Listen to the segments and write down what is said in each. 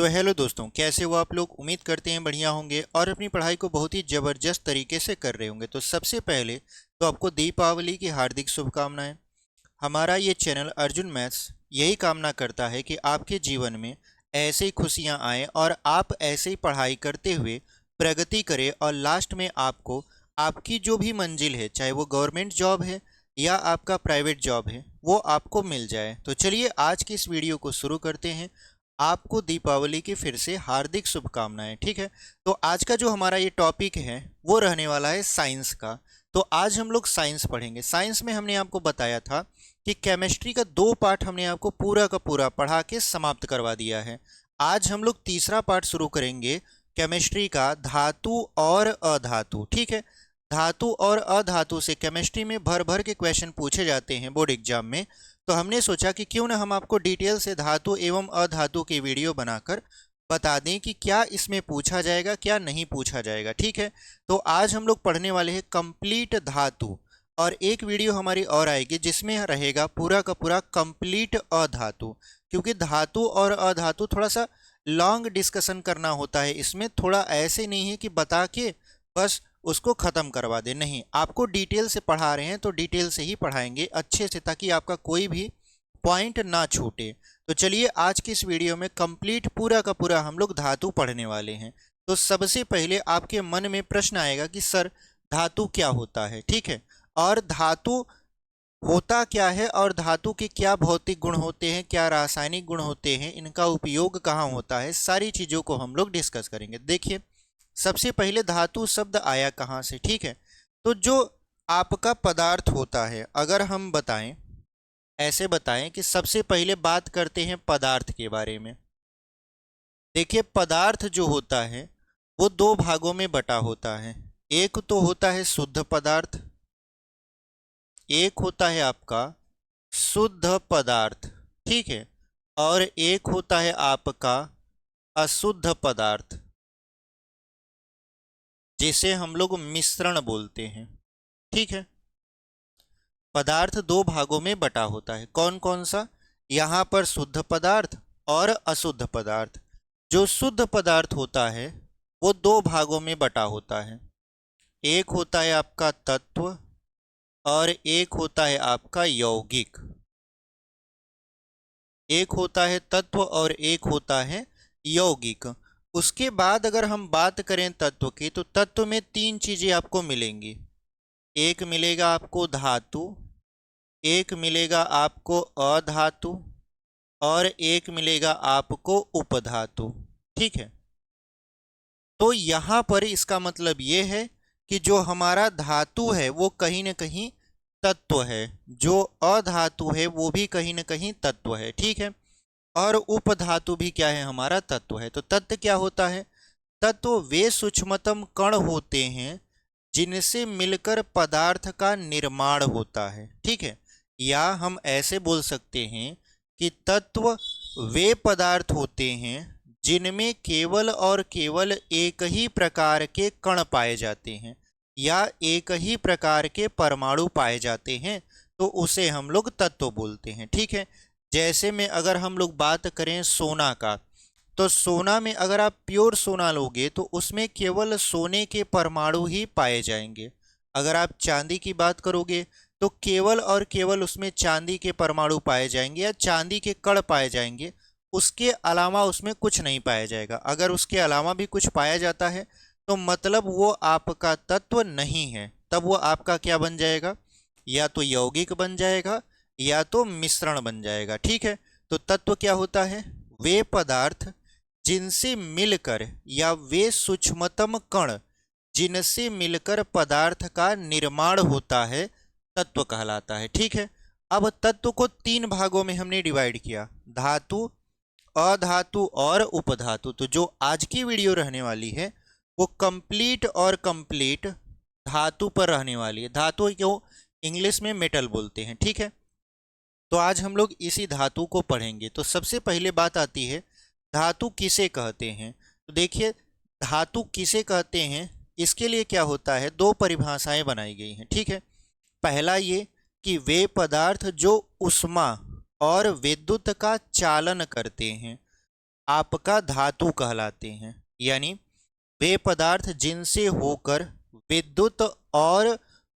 तो हेलो दोस्तों, कैसे हो आप लोग। उम्मीद करते हैं बढ़िया होंगे और अपनी पढ़ाई को बहुत ही ज़बरदस्त तरीके से कर रहे होंगे। तो सबसे पहले तो आपको दीपावली की हार्दिक शुभकामनाएं। हमारा ये चैनल अर्जुन मैथ्स यही कामना करता है कि आपके जीवन में ऐसे ही खुशियां आएँ और आप ऐसे ही पढ़ाई करते हुए प्रगति करें और लास्ट में आपको आपकी जो भी मंजिल है, चाहे वो गवर्नमेंट जॉब है या आपका प्राइवेट जॉब है, वो आपको मिल जाए। तो चलिए आज की इस वीडियो को शुरू करते हैं। आपको दीपावली की फिर से हार्दिक शुभकामनाएं। ठीक है, तो आज का जो हमारा ये टॉपिक है वो रहने वाला है साइंस का। तो आज हम लोग साइंस पढ़ेंगे। साइंस में हमने आपको बताया था कि केमिस्ट्री का 2 पार्ट हमने आपको पूरा का पूरा पढ़ा के समाप्त करवा दिया है। आज हम लोग तीसरा पार्ट शुरू करेंगे केमिस्ट्री का, धातु और अधातु। ठीक है, धातु और अधातु से केमिस्ट्री में भर भर के क्वेश्चन पूछे जाते हैं बोर्ड एग्जाम में। तो हमने सोचा कि क्यों ना हम आपको डिटेल से धातु एवं अधातु की वीडियो बनाकर बता दें कि क्या इसमें पूछा जाएगा, क्या नहीं पूछा जाएगा। ठीक है, तो आज हम लोग पढ़ने वाले हैं कंप्लीट धातु, और एक वीडियो हमारी और आएगी जिसमें रहेगा पूरा का पूरा कंप्लीट अधातु। क्योंकि धातु और अधातु थोड़ा सा लॉन्ग डिस्कशन करना होता है। इसमें थोड़ा ऐसे नहीं है कि बता के बस उसको ख़त्म करवा दे, नहीं, आपको डिटेल से पढ़ा रहे हैं तो डिटेल से ही पढ़ाएंगे अच्छे से, ताकि आपका कोई भी पॉइंट ना छूटे। तो चलिए आज की इस वीडियो में कंप्लीट पूरा का पूरा हम लोग धातु पढ़ने वाले हैं। तो सबसे पहले आपके मन में प्रश्न आएगा कि सर धातु क्या होता है। ठीक है, और धातु होता क्या है और धातु के क्या भौतिक गुण होते हैं, क्या रासायनिक गुण होते हैं, इनका उपयोग कहाँ होता है, सारी चीज़ों को हम लोग डिस्कस करेंगे। देखिए, सबसे पहले धातु शब्द आया कहाँ से। ठीक है, तो जो आपका पदार्थ होता है, अगर हम बताएं, ऐसे बताएं कि सबसे पहले बात करते हैं पदार्थ के बारे में। देखिए, पदार्थ जो होता है वो 2 भागों में बटा होता है। एक तो होता है शुद्ध पदार्थ, एक होता है आपका शुद्ध पदार्थ। ठीक है, और एक होता है आपका अशुद्ध पदार्थ, जिसे हम लोग मिश्रण बोलते हैं। ठीक है, पदार्थ 2 भागों में बटा होता है। कौन कौन सा? यहाँ पर शुद्ध पदार्थ और अशुद्ध पदार्थ। जो शुद्ध पदार्थ होता है वो 2 भागों में बटा होता है। एक होता है आपका तत्व और एक होता है आपका यौगिक। एक होता है तत्व और एक होता है यौगिक। उसके बाद अगर हम बात करें तत्व की, तो तत्व में 3 चीज़ें आपको मिलेंगी। एक मिलेगा आपको धातु, एक मिलेगा आपको अधातु और एक मिलेगा आपको उपधातु। ठीक है, तो यहाँ पर इसका मतलब ये है कि जो हमारा धातु है वो कहीं ना कहीं तत्व है, जो अधातु है वो भी कहीं ना कहीं तत्व है। ठीक है, और उपधातु भी क्या है, हमारा तत्व है। तो तत्व क्या होता है? तत्व वे सूक्ष्मतम कण होते हैं जिनसे मिलकर पदार्थ का निर्माण होता है। ठीक है, या हम ऐसे बोल सकते हैं कि तत्व वे पदार्थ होते हैं जिनमें केवल और केवल एक ही प्रकार के कण पाए जाते हैं या एक ही प्रकार के परमाणु पाए जाते हैं, तो उसे हम लोग तत्व बोलते हैं। ठीक है, जैसे में अगर हम लोग बात करें सोना का, तो सोना में अगर आप प्योर सोना लोगे तो उसमें केवल सोने के परमाणु ही पाए जाएंगे। अगर आप चांदी की बात करोगे तो केवल और केवल उसमें चांदी के परमाणु पाए जाएंगे या चांदी के कण पाए जाएंगे, उसके अलावा उसमें कुछ नहीं पाया जाएगा। अगर उसके अलावा भी कुछ पाया जाता है तो मतलब वो आपका तत्व नहीं है, तब वो आपका क्या बन जाएगा, या तो यौगिक बन जाएगा या तो मिश्रण बन जाएगा। ठीक है, तो तत्व क्या होता है? वे पदार्थ जिनसे मिलकर या वे सूक्ष्मतम कण जिनसे मिलकर पदार्थ का निर्माण होता है, तत्व कहलाता है। ठीक है, अब तत्व को 3 भागों में हमने डिवाइड किया, धातु, अधातु और उपधातु। तो जो आज की वीडियो रहने वाली है वो कंप्लीट और कंप्लीट धातु पर रहने वाली है। धातु क्यों इंग्लिश में मेटल बोलते हैं। ठीक है, तो आज हम लोग इसी धातु को पढ़ेंगे। तो सबसे पहले बात आती है धातु किसे कहते हैं। तो देखिए, धातु किसे कहते हैं, इसके लिए क्या होता है, 2 परिभाषाएं बनाई गई हैं। ठीक है, पहला ये कि वे पदार्थ जो ऊष्मा और विद्युत का चालन करते हैं, आपका धातु कहलाते हैं। यानी वे पदार्थ जिनसे होकर विद्युत और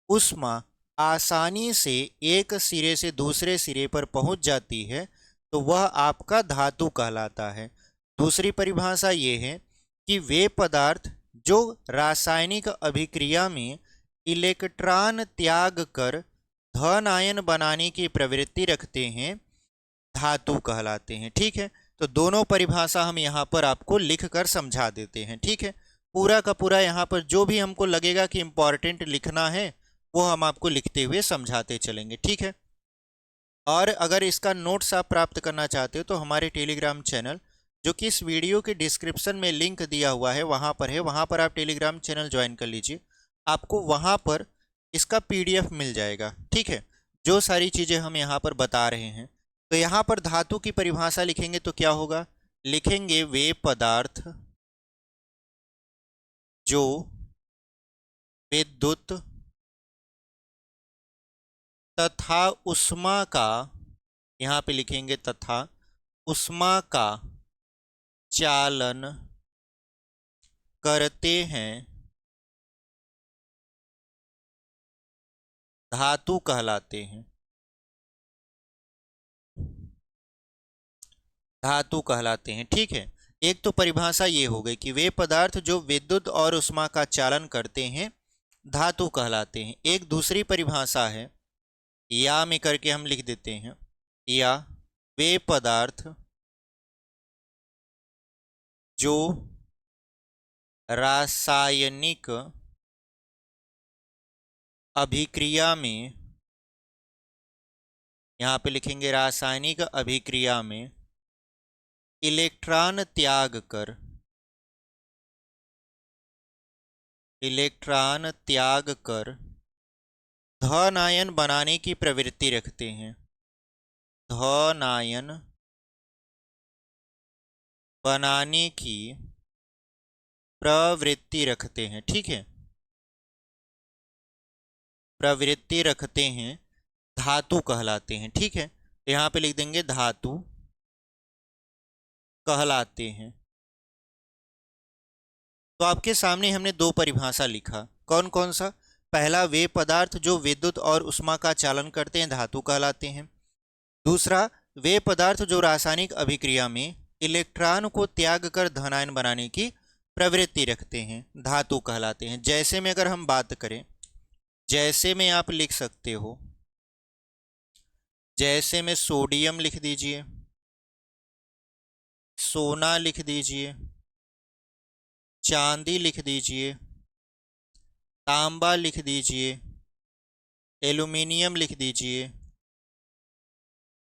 ऊष्मा आसानी से एक सिरे से दूसरे सिरे पर पहुंच जाती है तो वह आपका धातु कहलाता है। दूसरी परिभाषा ये है कि वे पदार्थ जो रासायनिक अभिक्रिया में इलेक्ट्रॉन त्याग कर धन आयन बनाने की प्रवृत्ति रखते हैं धातु कहलाते हैं। ठीक है, तो दोनों परिभाषा हम यहाँ पर आपको लिख कर समझा देते हैं। ठीक है, पूरा का पूरा यहाँ पर जो भी हमको लगेगा कि इम्पॉर्टेंट लिखना है वो हम आपको लिखते हुए समझाते चलेंगे। ठीक है, और अगर इसका नोट्स आप प्राप्त करना चाहते हो तो हमारे टेलीग्राम चैनल, जो कि इस वीडियो के डिस्क्रिप्शन में लिंक दिया हुआ है वहाँ पर है, वहाँ पर आप टेलीग्राम चैनल ज्वाइन कर लीजिए। आपको वहाँ पर इसका PDF मिल जाएगा। ठीक है, जो सारी चीज़ें हम यहाँ पर बता रहे हैं। तो यहाँ पर धातु की परिभाषा लिखेंगे तो क्या होगा, लिखेंगे वे पदार्थ जो विद्युत तथा ऊष्मा का, यहाँ पे लिखेंगे तथा ऊष्मा का चालन करते हैं धातु कहलाते हैं। धातु कहलाते हैं। ठीक है, एक तो परिभाषा ये हो गई कि वे पदार्थ जो विद्युत और ऊष्मा का चालन करते हैं धातु कहलाते हैं। एक दूसरी परिभाषा है, या में करके हम लिख देते हैं, या वे पदार्थ जो रासायनिक अभिक्रिया में, यहाँ पे लिखेंगे रासायनिक अभिक्रिया में इलेक्ट्रॉन त्याग कर धन आयन बनाने की प्रवृत्ति रखते हैं। धन आयन बनाने की प्रवृत्ति रखते हैं। ठीक है, प्रवृत्ति रखते हैं धातु कहलाते हैं। ठीक है, यहाँ पे लिख देंगे धातु कहलाते हैं। तो आपके सामने हमने दो परिभाषा लिखा, कौन कौन सा, पहला वे पदार्थ जो विद्युत और ऊष्मा का चालन करते हैं धातु कहलाते हैं। दूसरा वे पदार्थ जो रासायनिक अभिक्रिया में इलेक्ट्रॉन को त्याग कर धनायन बनाने की प्रवृत्ति रखते हैं धातु कहलाते हैं। जैसे में अगर हम बात करें, जैसे में आप लिख सकते हो, जैसे में सोडियम लिख दीजिए, सोना लिख दीजिए, चांदी लिख दीजिए, तांबा लिख दीजिए, एल्यूमिनियम लिख दीजिए।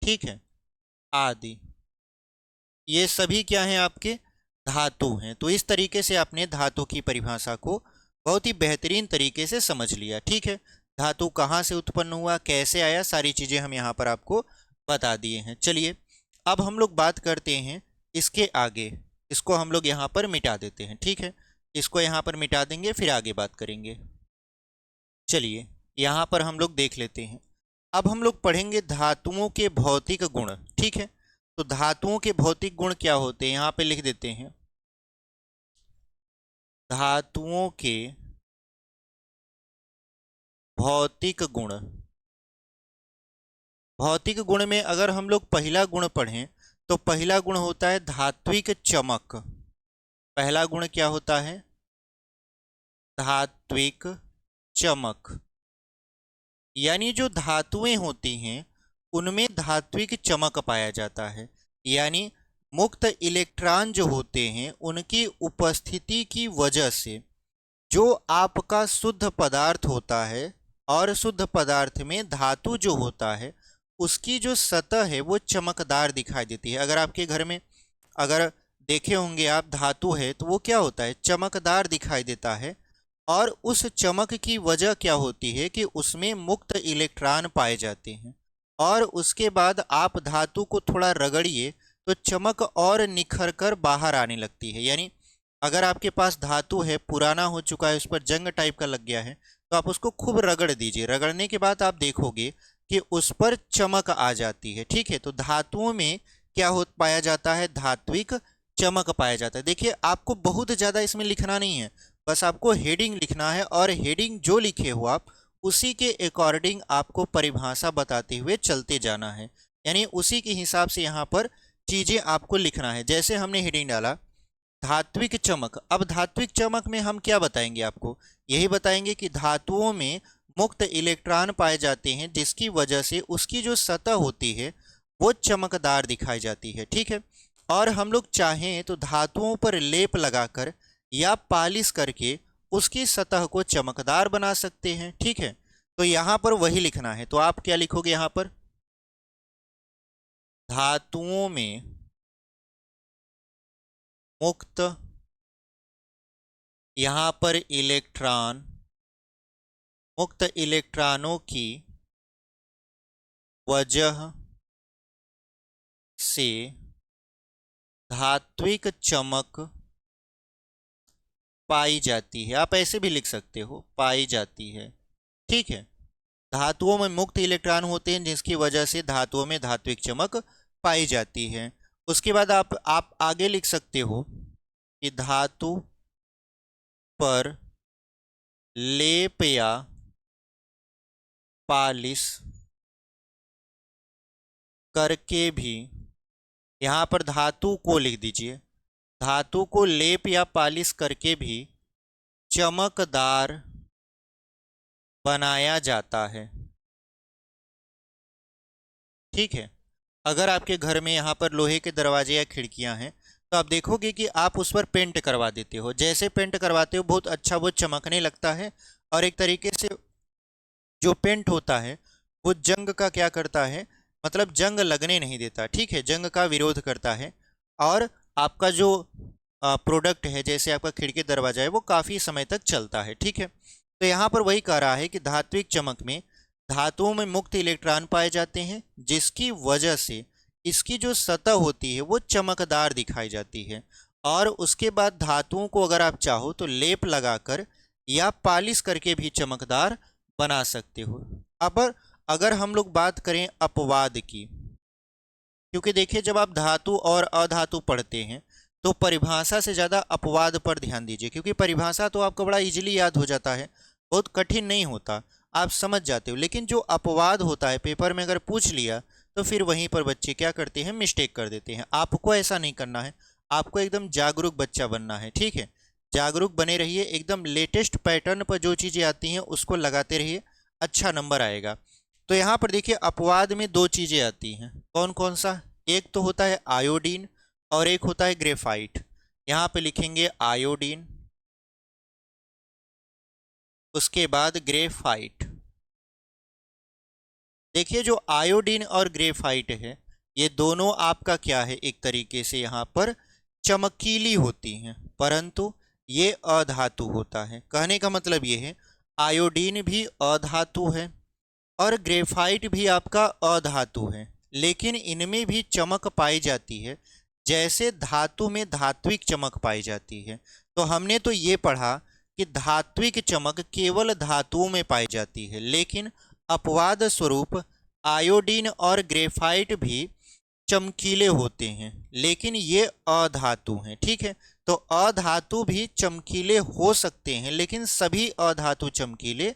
ठीक है, आदि, ये सभी क्या हैं, आपके धातु हैं। तो इस तरीके से आपने धातु की परिभाषा को बहुत ही बेहतरीन तरीके से समझ लिया। ठीक है, धातु कहाँ से उत्पन्न हुआ, कैसे आया, सारी चीज़ें हम यहाँ पर आपको बता दिए हैं। चलिए अब हम लोग बात करते हैं इसके आगे, इसको हम लोग यहाँ पर मिटा देते हैं। ठीक है, इसको यहाँ पर मिटा देंगे, फिर आगे बात करेंगे। चलिए यहाँ पर हम लोग देख लेते हैं। अब हम लोग पढ़ेंगे धातुओं के भौतिक गुण। ठीक है, तो धातुओं के भौतिक गुण क्या होते हैं, यहाँ पे लिख देते हैं, धातुओं के भौतिक गुण। भौतिक गुण में अगर हम लोग पहला गुण पढ़ें तो पहला गुण होता है धात्विक चमक। पहला गुण क्या होता है, धात्विक चमक। यानी जो धातुएं होती हैं उनमें धात्विक चमक पाया जाता है। यानी मुक्त इलेक्ट्रॉन जो होते हैं उनकी उपस्थिति की वजह से जो आपका शुद्ध पदार्थ होता है, और शुद्ध पदार्थ में धातु जो होता है उसकी जो सतह है वो चमकदार दिखाई देती है। अगर आपके घर में अगर देखे होंगे आप, धातु है तो वो क्या होता है, चमकदार दिखाई देता है। और उस चमक की वजह क्या होती है कि उसमें मुक्त इलेक्ट्रॉन पाए जाते हैं। और उसके बाद आप धातु को थोड़ा रगड़िए तो चमक और निखर कर बाहर आने लगती है। यानी अगर आपके पास धातु है, पुराना हो चुका है, उस पर जंग टाइप का लग गया है, तो आप उसको खूब रगड़ दीजिए। रगड़ने के बाद आप देखोगे कि उस पर चमक आ जाती है। ठीक है, तो धातुओं में क्या हो पाया जाता है, धात्विक चमक पाया जाता है। देखिए आपको बहुत ज़्यादा इसमें लिखना नहीं है, बस आपको हेडिंग लिखना है और हेडिंग जो लिखे हो आप उसी के अकॉर्डिंग आपको परिभाषा बताते हुए चलते जाना है, यानी उसी के हिसाब से यहाँ पर चीज़ें आपको लिखना है। जैसे हमने हेडिंग डाला धात्विक चमक, अब धात्विक चमक में हम क्या बताएंगे आपको, यही बताएंगे कि धातुओं में मुक्त इलेक्ट्रॉन पाए जाते हैं जिसकी वजह से उसकी जो सतह होती है वो चमकदार दिखाई जाती है। ठीक है, और हम लोग चाहें तो धातुओं पर लेप लगाकर या पालिश करके उसकी सतह को चमकदार बना सकते हैं। ठीक है, तो यहाँ पर वही लिखना है, तो आप क्या लिखोगे यहाँ पर, धातुओं में मुक्त यहाँ पर इलेक्ट्रॉन, मुक्त इलेक्ट्रॉनों की वजह से धात्विक चमक पाई जाती है। आप ऐसे भी लिख सकते हो, पाई जाती है। ठीक है, धातुओं में मुक्त इलेक्ट्रॉन होते हैं जिसकी वजह से धातुओं में धात्विक चमक पाई जाती है। उसके बाद आप आगे लिख सकते हो कि धातु पर लेप या पालिश करके भी, यहाँ पर धातु को लिख दीजिए, धातु को लेप या पालिश करके भी चमकदार बनाया जाता है। ठीक है, अगर आपके घर में यहाँ पर लोहे के दरवाजे या खिड़कियाँ हैं तो आप देखोगे कि आप उस पर पेंट करवा देते हो, जैसे पेंट करवाते हो बहुत अच्छा वो चमकने लगता है, और एक तरीके से जो पेंट होता है वो जंग का क्या करता है, मतलब जंग लगने नहीं देता। ठीक है, जंग का विरोध करता है, और आपका जो प्रोडक्ट है जैसे आपका खिड़की दरवाजा है वो काफ़ी समय तक चलता है। ठीक है, तो यहाँ पर वही कह रहा है कि धात्विक चमक में धातुओं में मुक्त इलेक्ट्रॉन पाए जाते हैं जिसकी वजह से इसकी जो सतह होती है वो चमकदार दिखाई जाती है, और उसके बाद धातुओं को अगर आप चाहो तो लेप लगाकर या पालिश करके भी चमकदार बना सकते हो। अब अगर हम लोग बात करें अपवाद की, क्योंकि देखिए जब आप धातु और अधातु पढ़ते हैं तो परिभाषा से ज़्यादा अपवाद पर ध्यान दीजिए, क्योंकि परिभाषा तो आपको बड़ा इजीली याद हो जाता है, बहुत कठिन नहीं होता, आप समझ जाते हो। लेकिन जो अपवाद होता है पेपर में अगर पूछ लिया तो फिर वहीं पर बच्चे क्या करते हैं, मिस्टेक कर देते हैं। आपको ऐसा नहीं करना है, आपको एकदम जागरूक बच्चा बनना है। ठीक है, जागरूक बने रहिए, एकदम लेटेस्ट पैटर्न पर जो चीज़ें आती हैं उसको लगाते रहिए, अच्छा नंबर आएगा। तो यहाँ पर देखिए अपवाद में दो चीज़ें आती हैं, कौन कौन सा, एक तो होता है आयोडीन और एक होता है ग्रेफाइट। यहाँ पे लिखेंगे आयोडीन, उसके बाद ग्रेफाइट। देखिए जो आयोडीन और ग्रेफाइट है ये दोनों आपका क्या है, एक तरीके से यहाँ पर चमकीली होती हैं, परंतु ये अधातु होता है। कहने का मतलब ये है आयोडीन भी अधातु है और ग्रेफाइट भी आपका अधातु है, लेकिन इनमें भी चमक पाई जाती है जैसे धातु में धात्विक चमक पाई जाती है। तो हमने तो ये पढ़ा कि धात्विक चमक केवल धातुओं में पाई जाती है, लेकिन अपवाद स्वरूप आयोडीन और ग्रेफाइट भी चमकीले होते हैं, लेकिन ये अधातु हैं। ठीक है, तो अधातु भी चमकीले हो सकते हैं लेकिन सभी अधातु चमकीले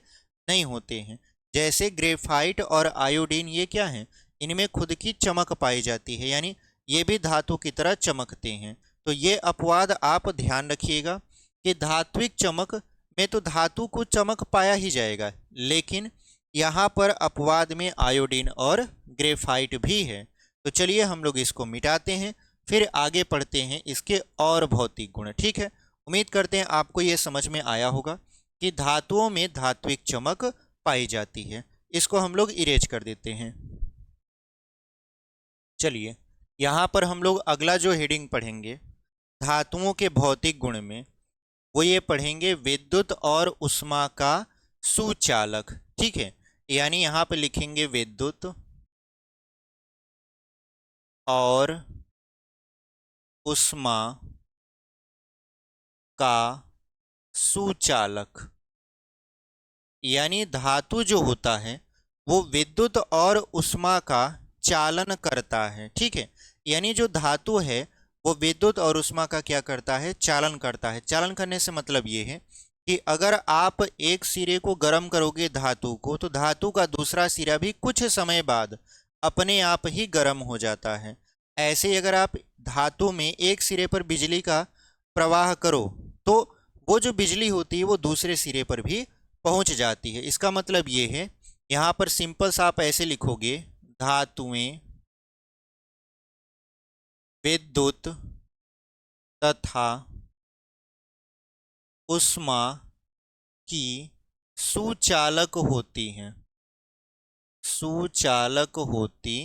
नहीं होते हैं। जैसे ग्रेफाइट और आयोडीन ये क्या हैं, इनमें खुद की चमक पाई जाती है, यानी ये भी धातु की तरह चमकते हैं। तो ये अपवाद आप ध्यान रखिएगा कि धात्विक चमक में तो धातु को चमक पाया ही जाएगा, लेकिन यहाँ पर अपवाद में आयोडीन और ग्रेफाइट भी है। तो चलिए हम लोग इसको मिटाते हैं, फिर आगे पढ़ते हैं इसके और भौतिक गुण। ठीक है, उम्मीद करते हैं आपको ये समझ में आया होगा कि धातुओं में धात्विक चमक पाई जाती है। इसको हम लोग इरेज कर देते हैं। चलिए यहाँ पर हम लोग अगला जो हेडिंग पढ़ेंगे धातुओं के भौतिक गुण में, वो ये पढ़ेंगे विद्युत और उष्मा का सुचालक। ठीक है, यानी यहाँ पे लिखेंगे विद्युत और उष्मा का सुचालक, यानी धातु जो होता है वो विद्युत और उष्मा का चालन करता है। ठीक है, यानी जो धातु है वो विद्युत और उष्मा का क्या करता है, चालन करता है। चालन करने से मतलब ये है कि अगर आप एक सिरे को गर्म करोगे धातु को, तो धातु का दूसरा सिरा भी कुछ समय बाद अपने आप ही गर्म हो जाता है। ऐसे ही अगर आप धातु में एक सिरे पर बिजली का प्रवाह करो तो वो जो बिजली होती है वो दूसरे सिरे पर भी पहुंच जाती है। इसका मतलब ये है, यहाँ पर सिंपल सा आप ऐसे लिखोगे, धातुएं विद्युत तथा उष्मा की सुचालक होती हैं, सुचालक होती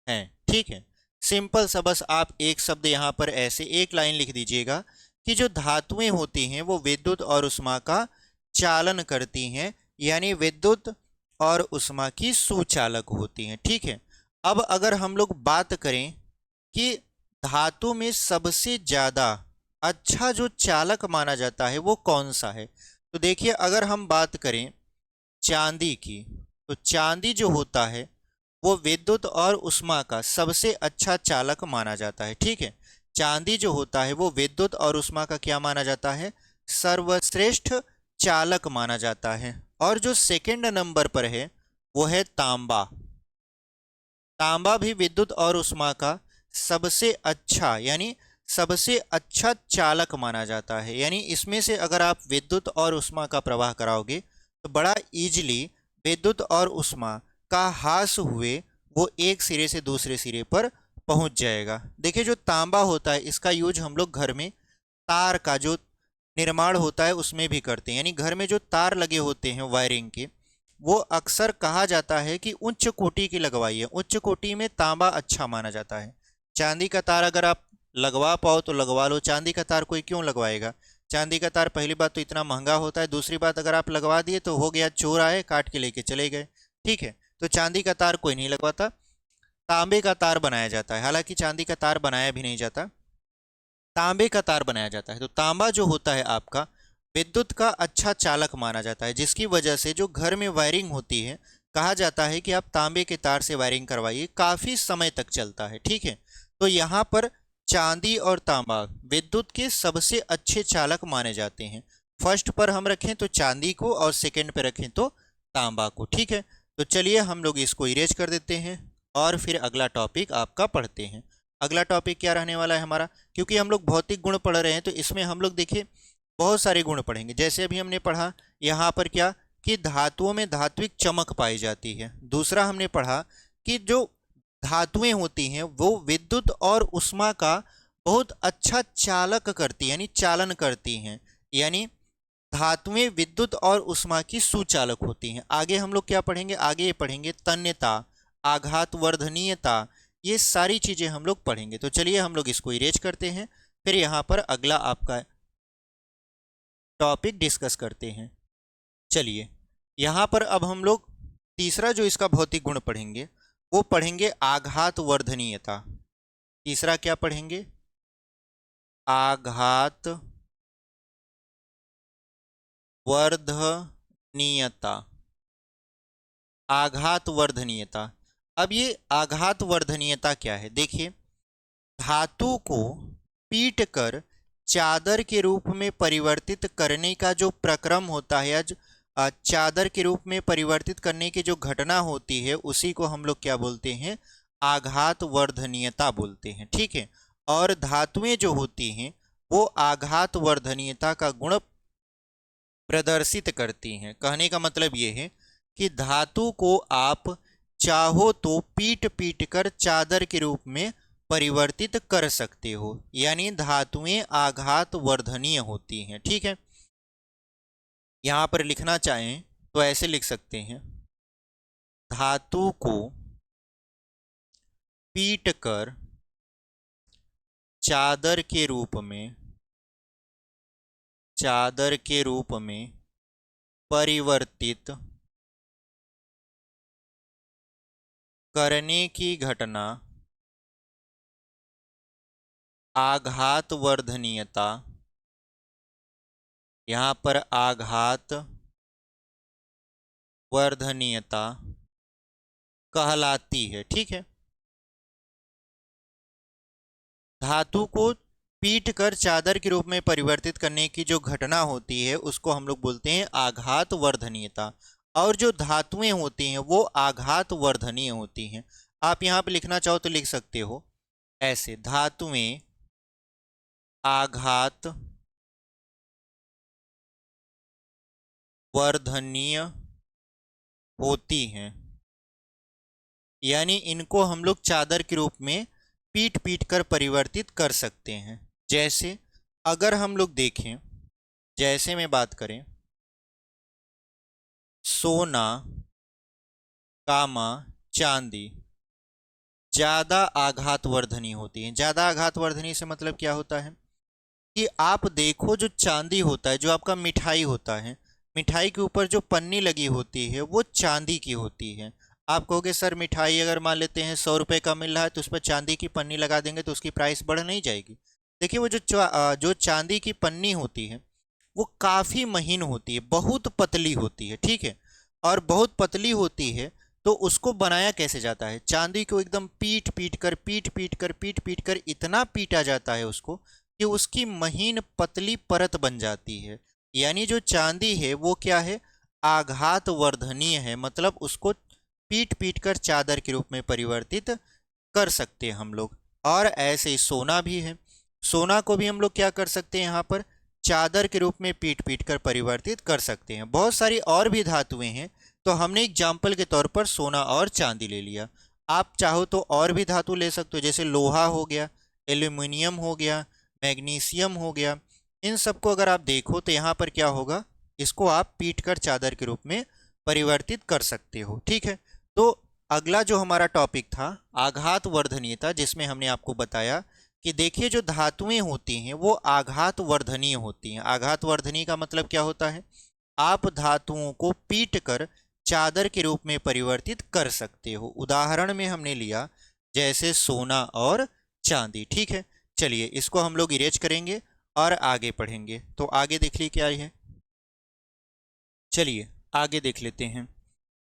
हैं। ठीक है, सिंपल सा बस आप एक शब्द यहाँ पर ऐसे एक लाइन लिख दीजिएगा कि जो धातुएं होती हैं वो विद्युत और उष्मा का चालन करती हैं, यानी विद्युत और उष्मा की सुचालक होती हैं। ठीक है, अब अगर हम लोग बात करें कि धातु में सबसे ज्यादा अच्छा जो चालक माना जाता है वो कौन सा है, तो देखिए अगर हम बात करें चांदी की, तो चांदी जो होता है वो विद्युत और उष्मा का सबसे अच्छा चालक माना जाता है। ठीक है, चांदी जो होता है वो विद्युत और उष्मा का क्या माना जाता है, सर्वश्रेष्ठ चालक माना जाता है। और जो सेकंड नंबर पर है वो है तांबा। तांबा भी विद्युत और उष्मा का सबसे अच्छा, यानी सबसे अच्छा चालक माना जाता है। यानी इसमें से अगर आप विद्युत और उष्मा का प्रवाह कराओगे तो बड़ा इजीली विद्युत और उष्मा का ह्रास हुए वो एक सिरे से दूसरे सिरे पर पहुंच जाएगा। देखिए जो तांबा होता है इसका यूज हम लोग घर में तार का जो निर्माण होता है उसमें भी करते हैं, यानी घर में जो तार लगे होते हैं वायरिंग के, वो अक्सर कहा जाता है कि उच्च कोटि की लगवाई है। उच्च कोटि में तांबा अच्छा माना जाता है। चांदी का तार अगर आप लगवा पाओ तो लगवा लो, चांदी का तार कोई क्यों लगवाएगा। चांदी का तार पहली बात तो इतना महंगा होता है, दूसरी बात अगर आप लगवा दिए तो हो गया, चोर आए काट के लेके चले गए। ठीक है, तो चांदी का तार कोई नहीं लगवाता, तांबे का तार बनाया जाता है। हालांकि चांदी का तार बनाया भी नहीं जाता, तांबे का तार बनाया जाता है। तो तांबा जो होता है आपका विद्युत का अच्छा चालक माना जाता है, जिसकी वजह से जो घर में वायरिंग होती है कहा जाता है कि आप तांबे के तार से वायरिंग करवाइए, काफी समय तक चलता है। ठीक है, तो यहाँ पर चांदी और तांबा विद्युत के सबसे अच्छे चालक माने जाते हैं। फर्स्ट पर हम रखें तो चांदी को और सेकंड पे रखें तो तांबा को। ठीक है, तो चलिए हम लोग इसको इरेज कर देते हैं और फिर अगला टॉपिक आपका पढ़ते हैं। अगला टॉपिक क्या रहने वाला है हमारा, क्योंकि हम लोग भौतिक गुण पढ़ रहे हैं तो इसमें हम लोग देखिए बहुत सारे गुण पढ़ेंगे। जैसे अभी हमने पढ़ा यहाँ पर क्या कि धातुओं में धात्विक चमक पाई जाती है। दूसरा हमने पढ़ा कि जो धातुएं होती हैं वो विद्युत और उष्मा का बहुत अच्छा चालक करती, यानी चालन करती हैं, यानी धातुएं विद्युत और उष्मा की सुचालक होती हैं। आगे हम लोग क्या पढ़ेंगे, आगे ये पढ़ेंगे तन्यता, आघात वर्धनीयता, ये सारी चीजें हम लोग पढ़ेंगे। तो चलिए हम लोग इसको इरेज करते हैं, फिर यहाँ पर अगला आपका टॉपिक डिस्कस करते हैं। चलिए यहाँ पर अब हम लोग तीसरा जो इसका भौतिक गुण पढ़ेंगे वो पढ़ेंगे आघात वर्धनीयता। तीसरा क्या पढ़ेंगे, आघात वर्धनीयता। आघात वर्धनीयता, अब ये आघात वर्धनीयता क्या है, देखिए धातु को पीट कर चादर के रूप में परिवर्तित करने का जो प्रक्रम होता है, चादर के रूप में परिवर्तित करने की जो घटना होती है उसी को हम लोग क्या बोलते हैं, आघात वर्धनीयता बोलते हैं। ठीक है, और धातुएं जो होती हैं वो आघात वर्धनीयता का गुण प्रदर्शित करती हैं। कहने का मतलब ये है कि धातु को आप चाहो तो पीट पीट कर चादर के रूप में परिवर्तित कर सकते हो, यानी धातुएं आघात वर्धनीय होती हैं। ठीक है, यहां पर लिखना चाहें तो ऐसे लिख सकते हैं, धातु को पीट कर चादर के रूप में, चादर के रूप में परिवर्तित करने की घटना आघात वर्धनीयता, यहाँ पर आघात वर्धनीयता कहलाती है। ठीक है, धातु को पीट कर चादर के रूप में परिवर्तित करने की जो घटना होती है उसको हम लोग बोलते हैं आघात वर्धनीयता। और जो धातुएं होती हैं वो आघात वर्धनीय होती हैं। आप यहाँ पे लिखना चाहो तो लिख सकते हो ऐसे, धातुएं आघात वर्धनीय होती हैं, यानी इनको हम लोग चादर के रूप में पीट पीट कर परिवर्तित कर सकते हैं। जैसे अगर हम लोग देखें, जैसे में बात करें, सोना कामा चांदी ज़्यादा आघातवर्धनी होती है। ज़्यादा आघातवर्धनी से मतलब क्या होता है कि आप देखो जो चांदी होता है, जो आपका मिठाई होता है, मिठाई के ऊपर जो पन्नी लगी होती है वो चांदी की होती है। आप कहोगे सर मिठाई अगर मान लेते हैं 100 रुपये का मिल रहा है तो उस पर चांदी की पन्नी लगा देंगे तो उसकी प्राइस बढ़ नहीं जाएगी। देखिए वो जो चांदी की पन्नी होती है वो काफ़ी महीन होती है, बहुत पतली होती है, ठीक है। और बहुत पतली होती है तो उसको बनाया कैसे जाता है, चांदी को एकदम पीट पीट कर पीट पीट कर इतना पीटा जाता है उसको कि उसकी महीन पतली परत बन जाती है। यानी जो चांदी है वो क्या है, आघात वर्धनीय है, मतलब उसको पीट पीट कर चादर के रूप में परिवर्तित कर सकते हैं हम लोग। और ऐसे ही सोना भी है, सोना को भी हम लोग क्या कर सकते हैं यहाँ पर, चादर के रूप में पीट पीट कर परिवर्तित कर सकते हैं। बहुत सारी और भी धातुएं हैं, तो हमने एग्जाम्पल के तौर पर सोना और चांदी ले लिया। आप चाहो तो और भी धातु ले सकते हो, जैसे लोहा हो गया, एल्यूमिनियम हो गया, मैग्नीशियम हो गया। इन सबको अगर आप देखो तो यहाँ पर क्या होगा, इसको आप पीट कर चादर के रूप में परिवर्तित कर सकते हो, ठीक है। तो अगला जो हमारा टॉपिक था आघात वर्धनीयता, जिसमें हमने आपको बताया कि देखिए जो धातुएं होती हैं वो आघात वर्धनीय होती हैं। आघात वर्धनीय का मतलब क्या होता है, आप धातुओं को पीट कर चादर के रूप में परिवर्तित कर सकते हो। उदाहरण में हमने लिया जैसे सोना और चांदी, ठीक है। चलिए इसको हम लोग इरेज करेंगे और आगे पढ़ेंगे। तो आगे देख लीजिए क्या है, चलिए आगे देख लेते हैं।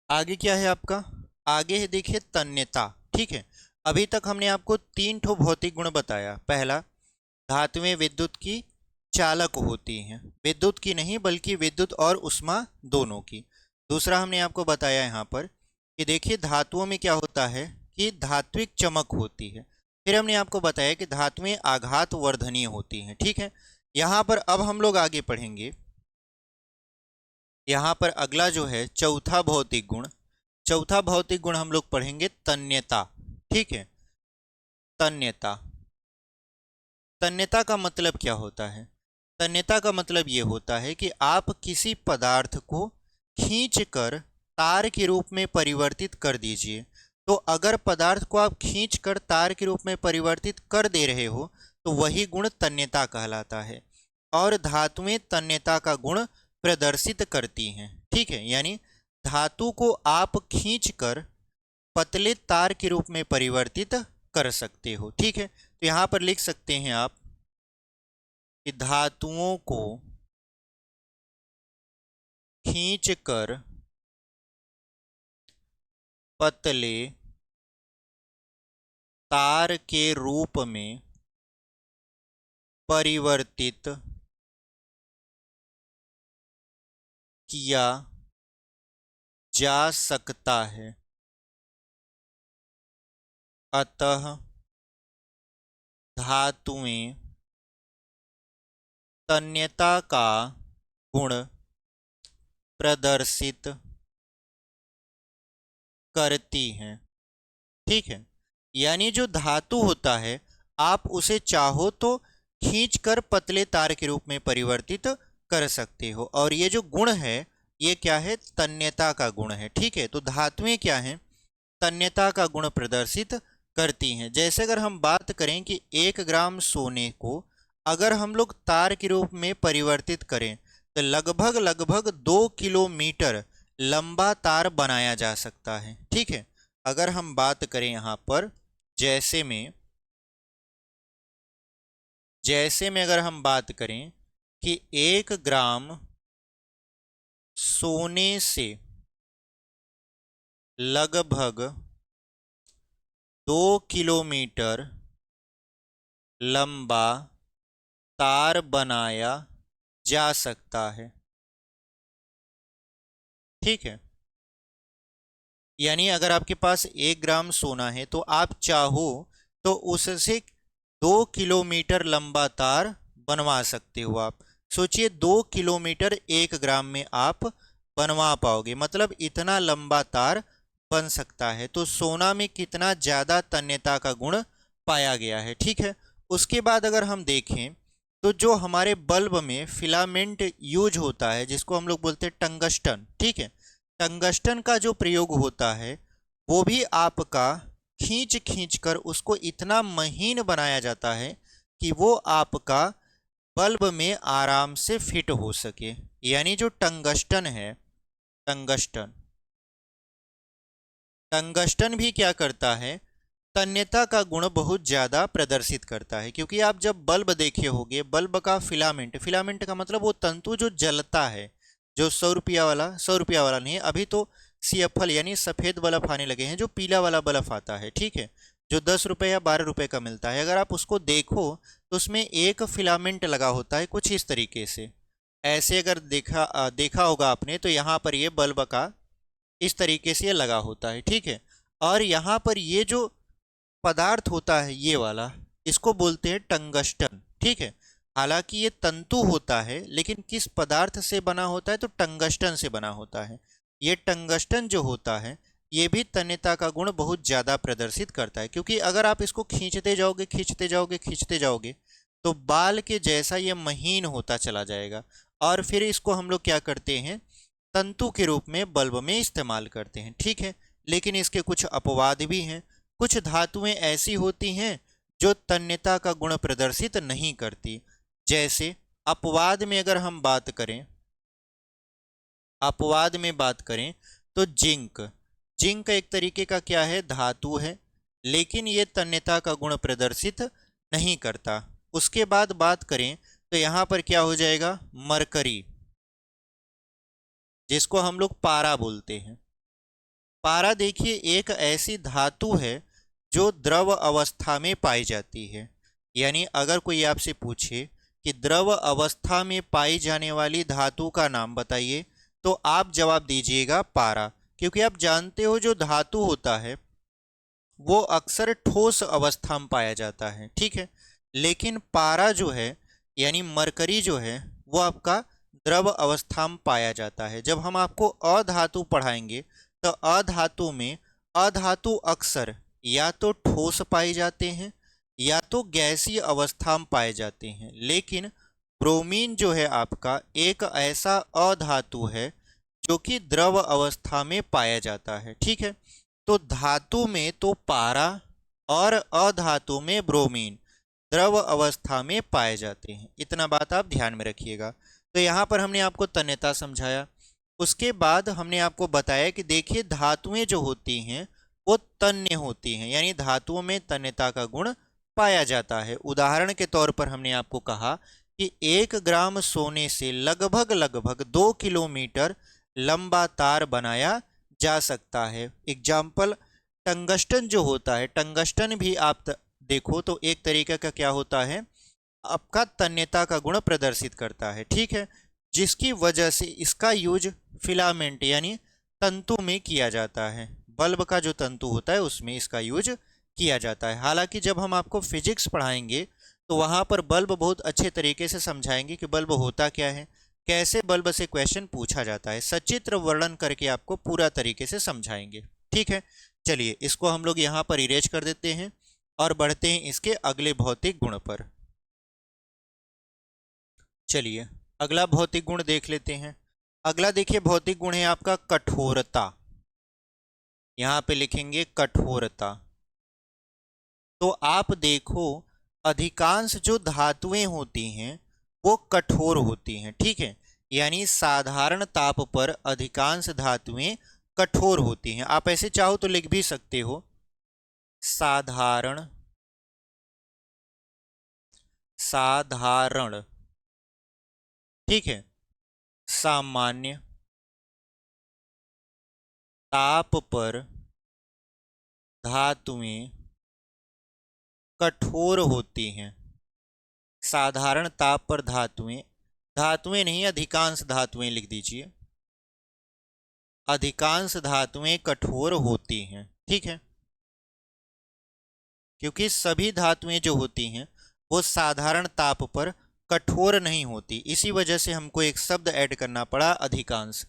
आगे क्या है आपका, आगे है देखिए तन्यता, ठीक है। अभी तक हमने आपको 3 भौतिक गुण बताया। पहला, धातुएं विद्युत की चालक होती हैं, विद्युत की नहीं बल्कि विद्युत और उष्मा दोनों की। दूसरा हमने आपको बताया यहाँ पर कि देखिए धातुओं में क्या होता है कि धात्विक चमक होती है। फिर हमने आपको बताया कि धातुएं आघात वर्धनीय होती हैं, ठीक है। यहाँ पर अब हम लोग आगे पढ़ेंगे। यहाँ पर अगला जो है चौथा भौतिक गुण, चौथा भौतिक गुण हम लोग पढ़ेंगे तन्यता, ठीक है। तन्यता, तन्यता का मतलब क्या होता है, तन्यता का मतलब ये होता है कि आप किसी पदार्थ को खींचकर तार के रूप में परिवर्तित कर दीजिए। तो अगर पदार्थ को आप खींचकर तार के रूप में परिवर्तित कर दे रहे हो तो वही गुण तन्यता कहलाता है। और धातुएं तन्यता का गुण प्रदर्शित करती हैं, ठीक है। यानी धातु को आप खींचकर पतले तार के रूप में परिवर्तित कर सकते हो, ठीक है। तो यहाँ पर लिख सकते हैं आप कि धातुओं को खींचकर पतले तार के रूप में परिवर्तित किया जा सकता है। अतः धातुएं तन्यता का गुण प्रदर्शित करती हैं, ठीक है। यानी जो धातु होता है आप उसे चाहो तो खींचकर पतले तार के रूप में परिवर्तित कर सकते हो। और ये जो गुण है ये क्या है, तन्यता का गुण है, ठीक है। तो धातुएं क्या हैं, तन्यता का गुण प्रदर्शित करती हैं। जैसे अगर हम बात करें कि 1 ग्राम सोने को अगर हम लोग तार के रूप में परिवर्तित करें तो लगभग लगभग 2 किलोमीटर लंबा तार बनाया जा सकता है, ठीक है। अगर हम बात करें यहाँ पर जैसे में अगर हम बात करें कि 1 ग्राम सोने से लगभग 2 किलोमीटर लंबा तार बनाया जा सकता है। ठीक है, यानी अगर आपके पास 1 ग्राम सोना है तो आप चाहो तो उससे 2 किलोमीटर लंबा तार बनवा सकते हो आप। सोचिए 2 किलोमीटर 1 ग्राम में आप बनवा पाओगे, मतलब इतना लंबा तार बन सकता है। तो सोना में कितना ज़्यादा तन्यता का गुण पाया गया है। ठीक है, उसके बाद अगर हम देखें तो जो हमारे बल्ब में फिलामेंट यूज होता है जिसको हम लोग बोलते हैं टंगस्टन। ठीक है, टंगस्टन का जो प्रयोग होता है वो भी आपका खींच खींच कर उसको इतना महीन बनाया जाता है कि वो आपका बल्ब में आराम से फिट हो सके। यानी जो टंगस्टन है, टंगस्टन टंगस्टन भी क्या करता है, तन्यता का गुण बहुत ज़्यादा प्रदर्शित करता है। क्योंकि आप जब बल्ब देखे होंगे, बल्ब का फिलामेंट, फिलामेंट का मतलब वो तंतु जो जलता है, जो 100 रुपया वाला, 100 रुपया वाला नहीं है, अभी तो CFL यानी सफ़ेद बल्ब आने लगे हैं, जो पीला वाला बल्ब आता है। ठीक है, जो 10 रुपये या 12 रुपये का मिलता है, अगर आप उसको देखो तो उसमें एक फिलामेंट लगा होता है कुछ इस तरीके से। ऐसे अगर देखा होगा आपने तो यहाँ पर ये बल्ब का इस तरीके से ये लगा होता है। ठीक है, और यहाँ पर ये जो पदार्थ होता है ये वाला, इसको बोलते हैं टंगस्टन। ठीक है, हालांकि ये तंतु होता है लेकिन किस पदार्थ से बना होता है, तो टंगस्टन से बना होता है। ये टंगस्टन जो होता है ये भी तन्यता का गुण बहुत ज़्यादा प्रदर्शित करता है। क्योंकि अगर आप इसको खींचते जाओगे खींचते जाओगे खींचते जाओगे तो बाल के जैसा ये महीन होता चला जाएगा, और फिर इसको हम लोग क्या करते हैं, तंतु के रूप में बल्ब में इस्तेमाल करते हैं। ठीक है, लेकिन इसके कुछ अपवाद भी हैं। कुछ धातुएं ऐसी होती हैं जो तन्यता का गुण प्रदर्शित नहीं करती। जैसे अपवाद में अगर हम बात करें, अपवाद में बात करें तो जिंक, जिंक एक तरीके का क्या है, धातु है, लेकिन ये तन्यता का गुण प्रदर्शित नहीं करता। उसके बाद बात करें तो यहाँ पर क्या हो जाएगा, मरकरी, जिसको हम लोग पारा बोलते हैं। पारा देखिए एक ऐसी धातु है जो द्रव अवस्था में पाई जाती है। यानी अगर कोई आपसे पूछे कि द्रव अवस्था में पाई जाने वाली धातु का नाम बताइए तो आप जवाब दीजिएगा पारा। क्योंकि आप जानते हो जो धातु होता है वो अक्सर ठोस अवस्था में पाया जाता है। ठीक है, लेकिन पारा जो है यानी मरकरी जो है वो आपका द्रव अवस्था में पाया जाता है। जब हम आपको अधातु पढ़ाएंगे तो अधातु में अधातु अक्सर या तो ठोस पाए जाते हैं या तो गैसीय अवस्था में पाए जाते हैं। लेकिन ब्रोमीन जो है आपका एक ऐसा अधातु है जो कि द्रव अवस्था में पाया जाता है। ठीक है, तो धातु में तो पारा और अधातु में ब्रोमीन द्रव अवस्था में पाए जाते हैं। इतना बात आप ध्यान में रखिएगा। तो यहाँ पर हमने आपको तन्यता समझाया। उसके बाद हमने आपको बताया कि देखिए धातुएं जो होती हैं वो तन्य होती हैं, यानी धातुओं में तन्यता का गुण पाया जाता है। उदाहरण के तौर पर हमने आपको कहा कि 1 ग्राम सोने से लगभग लगभग 2 किलोमीटर लंबा तार बनाया जा सकता है। एग्जाम्पल टंगस्टन जो होता है, टंगस्टन भी आप देखो तो एक तरीके का क्या होता है, आपका तन्यता का गुण प्रदर्शित करता है। ठीक है, जिसकी वजह से इसका यूज फिलामेंट यानी तंतु में किया जाता है। बल्ब का जो तंतु होता है उसमें इसका यूज किया जाता है। हालांकि जब हम आपको फिजिक्स पढ़ाएंगे तो वहाँ पर बल्ब बहुत अच्छे तरीके से समझाएंगे कि बल्ब होता क्या है, कैसे बल्ब से क्वेश्चन पूछा जाता है, सचित्र वर्णन करके आपको पूरा तरीके से समझाएंगे। ठीक है, चलिए इसको हम लोग यहाँ पर इरेज कर देते हैं और बढ़ते हैं इसके अगले भौतिक गुण पर। चलिए अगला भौतिक गुण देख लेते हैं। अगला देखिए भौतिक गुण है आपका कठोरता। यहाँ पे लिखेंगे कठोरता। तो आप देखो अधिकांश जो धातुएं होती हैं वो कठोर होती हैं। ठीक है, यानी साधारण ताप पर अधिकांश धातुएं कठोर होती हैं। आप ऐसे चाहो तो लिख भी सकते हो, साधारण, साधारण, ठीक है, सामान्य ताप पर धातुएं कठोर होती हैं। साधारण ताप पर धातुएं, धातुएं नहीं अधिकांश धातुएं लिख दीजिए, अधिकांश धातुएं कठोर होती हैं। ठीक है, क्योंकि सभी धातुएं जो होती हैं वो साधारण ताप पर कठोर नहीं होती, इसी वजह से हमको एक शब्द ऐड करना पड़ा अधिकांश।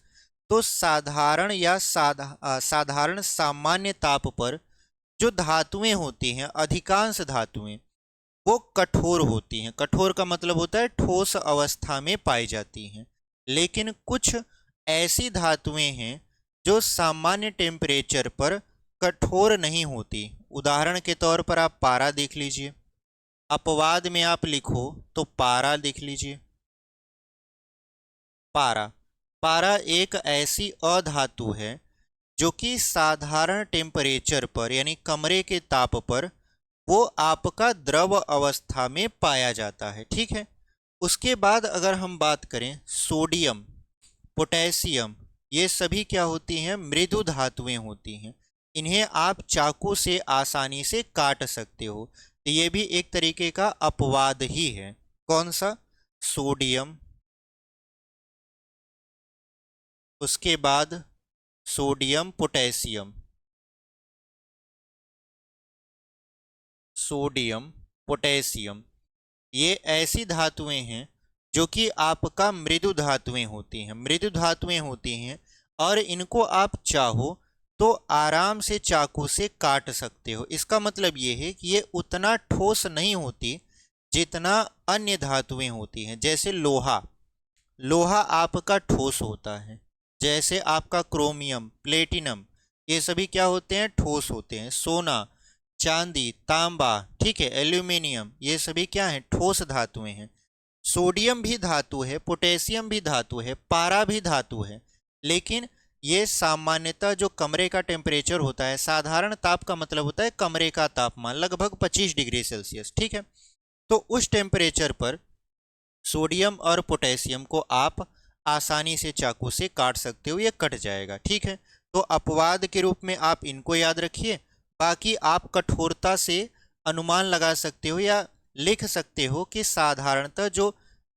तो साधारण या साधारण सामान्य ताप पर जो धातुएं होती हैं, अधिकांश धातुएं वो कठोर होती हैं। कठोर का मतलब होता है ठोस अवस्था में पाई जाती हैं। लेकिन कुछ ऐसी धातुएं हैं जो सामान्य टेम्परेचर पर कठोर नहीं होती। उदाहरण के तौर पर आप पारा देख लीजिए, अपवाद में आप लिखो तो पारा लिख लीजिए। पारा, पारा एक ऐसी अधातु है जो कि साधारण टेम्परेचर पर यानी कमरे के ताप पर वो आपका द्रव अवस्था में पाया जाता है। ठीक है, उसके बाद अगर हम बात करें सोडियम, पोटेशियम, ये सभी क्या होती हैं, मृदु धातुएं होती हैं। इन्हें आप चाकू से आसानी से काट सकते हो, तो ये भी एक तरीके का अपवाद ही है। कौन सा, सोडियम, उसके बाद सोडियम पोटेशियम, सोडियम पोटेशियम, ये ऐसी धातुएं हैं जो कि आपका मृदु धातुएं होती हैं, मृदु धातुएं होती हैं और इनको आप चाहो तो आराम से चाकू से काट सकते हो। इसका मतलब ये है कि ये उतना ठोस नहीं होती जितना अन्य धातुएं होती हैं। जैसे लोहा, लोहा आपका ठोस होता है, जैसे आपका क्रोमियम, प्लेटिनम, ये सभी क्या होते हैं, ठोस होते हैं। सोना, चांदी, तांबा, ठीक है, एल्यूमिनियम, ये सभी क्या हैं, ठोस धातुएं हैं। सोडियम भी धातु है, पोटेशियम भी धातु है, पारा भी धातु है, लेकिन ये सामान्यतः जो कमरे का टेम्परेचर होता है, साधारण ताप का मतलब होता है कमरे का तापमान लगभग 25 डिग्री सेल्सियस। ठीक है, तो उस टेम्परेचर पर सोडियम और पोटेशियम को आप आसानी से चाकू से काट सकते हो, ये कट जाएगा। ठीक है, तो अपवाद के रूप में आप इनको याद रखिए। बाकी आप कठोरता से अनुमान लगा सकते हो या लिख सकते हो कि साधारणतः जो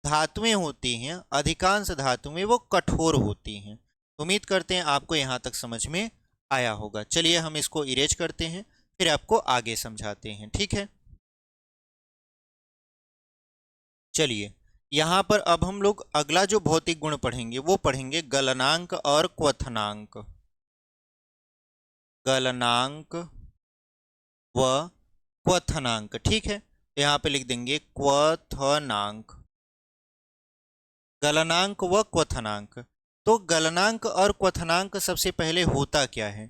धातुएं होती हैं, अधिकांश धातुएं वो कठोर होती हैं। उम्मीद करते हैं आपको यहाँ तक समझ में आया होगा। चलिए हम इसको इरेज करते हैं, फिर आपको आगे समझाते हैं। ठीक है, चलिए यहाँ पर अब हम लोग अगला जो भौतिक गुण पढ़ेंगे वो पढ़ेंगे गलनांक और क्वथनांक। गलनांक व क्वथनांक, ठीक है, यहाँ पे लिख देंगे क्वथनांक, गलनांक व क्वथनांक। तो गलनांक और क्वथनांक सबसे पहले होता क्या है,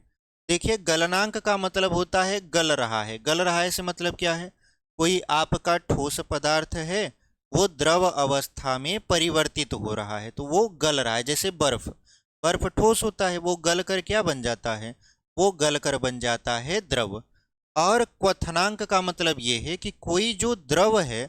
देखिए गलनांक का मतलब होता है गल रहा है। गल रहा है से मतलब क्या है, कोई आपका ठोस पदार्थ है वो द्रव अवस्था में परिवर्तित हो रहा है, तो वो गल रहा है। जैसे बर्फ, बर्फ ठोस होता है, वो गल कर क्या बन जाता है, वो गल कर बन जाता है द्रव। और क्वथनांक का मतलब ये है कि कोई जो द्रव है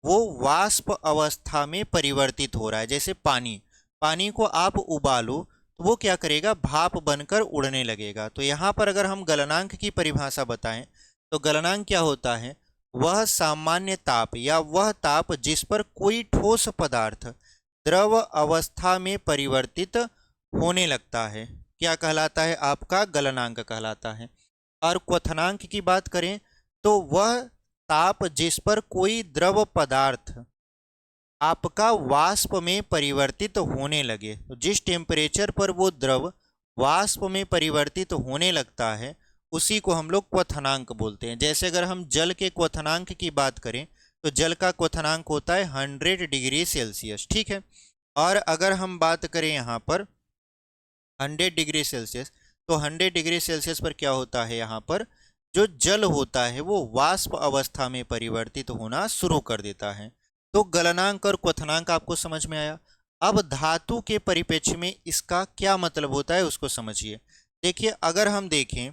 वो वाष्प अवस्था में परिवर्तित हो रहा है। जैसे पानी, पानी को आप उबालो तो वो क्या करेगा, भाप बनकर उड़ने लगेगा। तो यहाँ पर अगर हम गलनांक की परिभाषा बताएं तो गलनांक क्या होता है, वह सामान्य ताप या वह ताप जिस पर कोई ठोस पदार्थ द्रव अवस्था में परिवर्तित होने लगता है, क्या कहलाता है, आपका गलनांक कहलाता है। और क्वथनांक की बात करें तो वह ताप जिस पर कोई द्रव पदार्थ आपका वाष्प में परिवर्तित होने लगे, तो जिस टेम्परेचर पर वो द्रव वाष्प में परिवर्तित होने लगता है उसी को हम लोग क्वथनांक बोलते हैं। जैसे अगर हम जल के क्वथनांक की बात करें तो जल का क्वथनांक होता है 100 डिग्री सेल्सियस। ठीक है, और अगर हम बात करें यहाँ पर 100 डिग्री सेल्सियस, तो 100 डिग्री सेल्सियस पर क्या होता है, यहाँ पर जो जल होता है वो वाष्प अवस्था में परिवर्तित होना शुरू कर देता है। तो गलनांक और क्वथनांक आपको समझ में आया। अब धातु के परिप्रेक्ष्य में इसका क्या मतलब होता है उसको समझिए। देखिए अगर हम देखें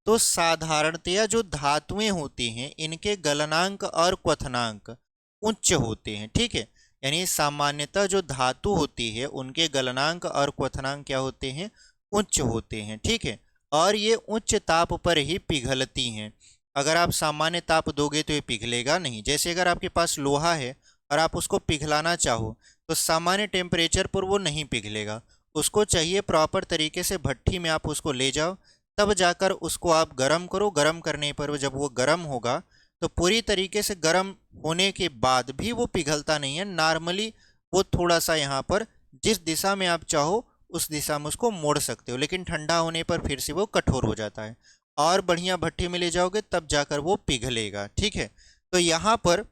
तो साधारणतया जो धातुएं होती हैं इनके गलनांक और क्वथनांक उच्च होते हैं। ठीक है, यानी सामान्यतः जो धातु होती है उनके गलनांक और क्वथनांक क्या होते हैं, उच्च होते हैं। ठीक है, और ये उच्च ताप पर ही पिघलती हैं। अगर आप सामान्य ताप दोगे तो ये पिघलेगा नहीं। जैसे अगर आपके पास लोहा है और आप उसको पिघलाना चाहो तो सामान्य टेम्परेचर पर वो नहीं पिघलेगा। उसको चाहिए प्रॉपर तरीके से भट्ठी में आप उसको ले जाओ, तब जाकर उसको आप गर्म करो। गर्म करने पर जब वो गर्म होगा तो पूरी तरीके से गर्म होने के बाद भी वो पिघलता नहीं है। नॉर्मली वो थोड़ा सा यहाँ पर जिस दिशा में आप चाहो उस दिशा में उसको मोड़ सकते हो, लेकिन ठंडा होने पर फिर से वो कठोर हो जाता है। और बढ़िया भट्टी में ले जाओगे तब जाकर वो पिघलेगा। ठीक है, तो यहाँ पर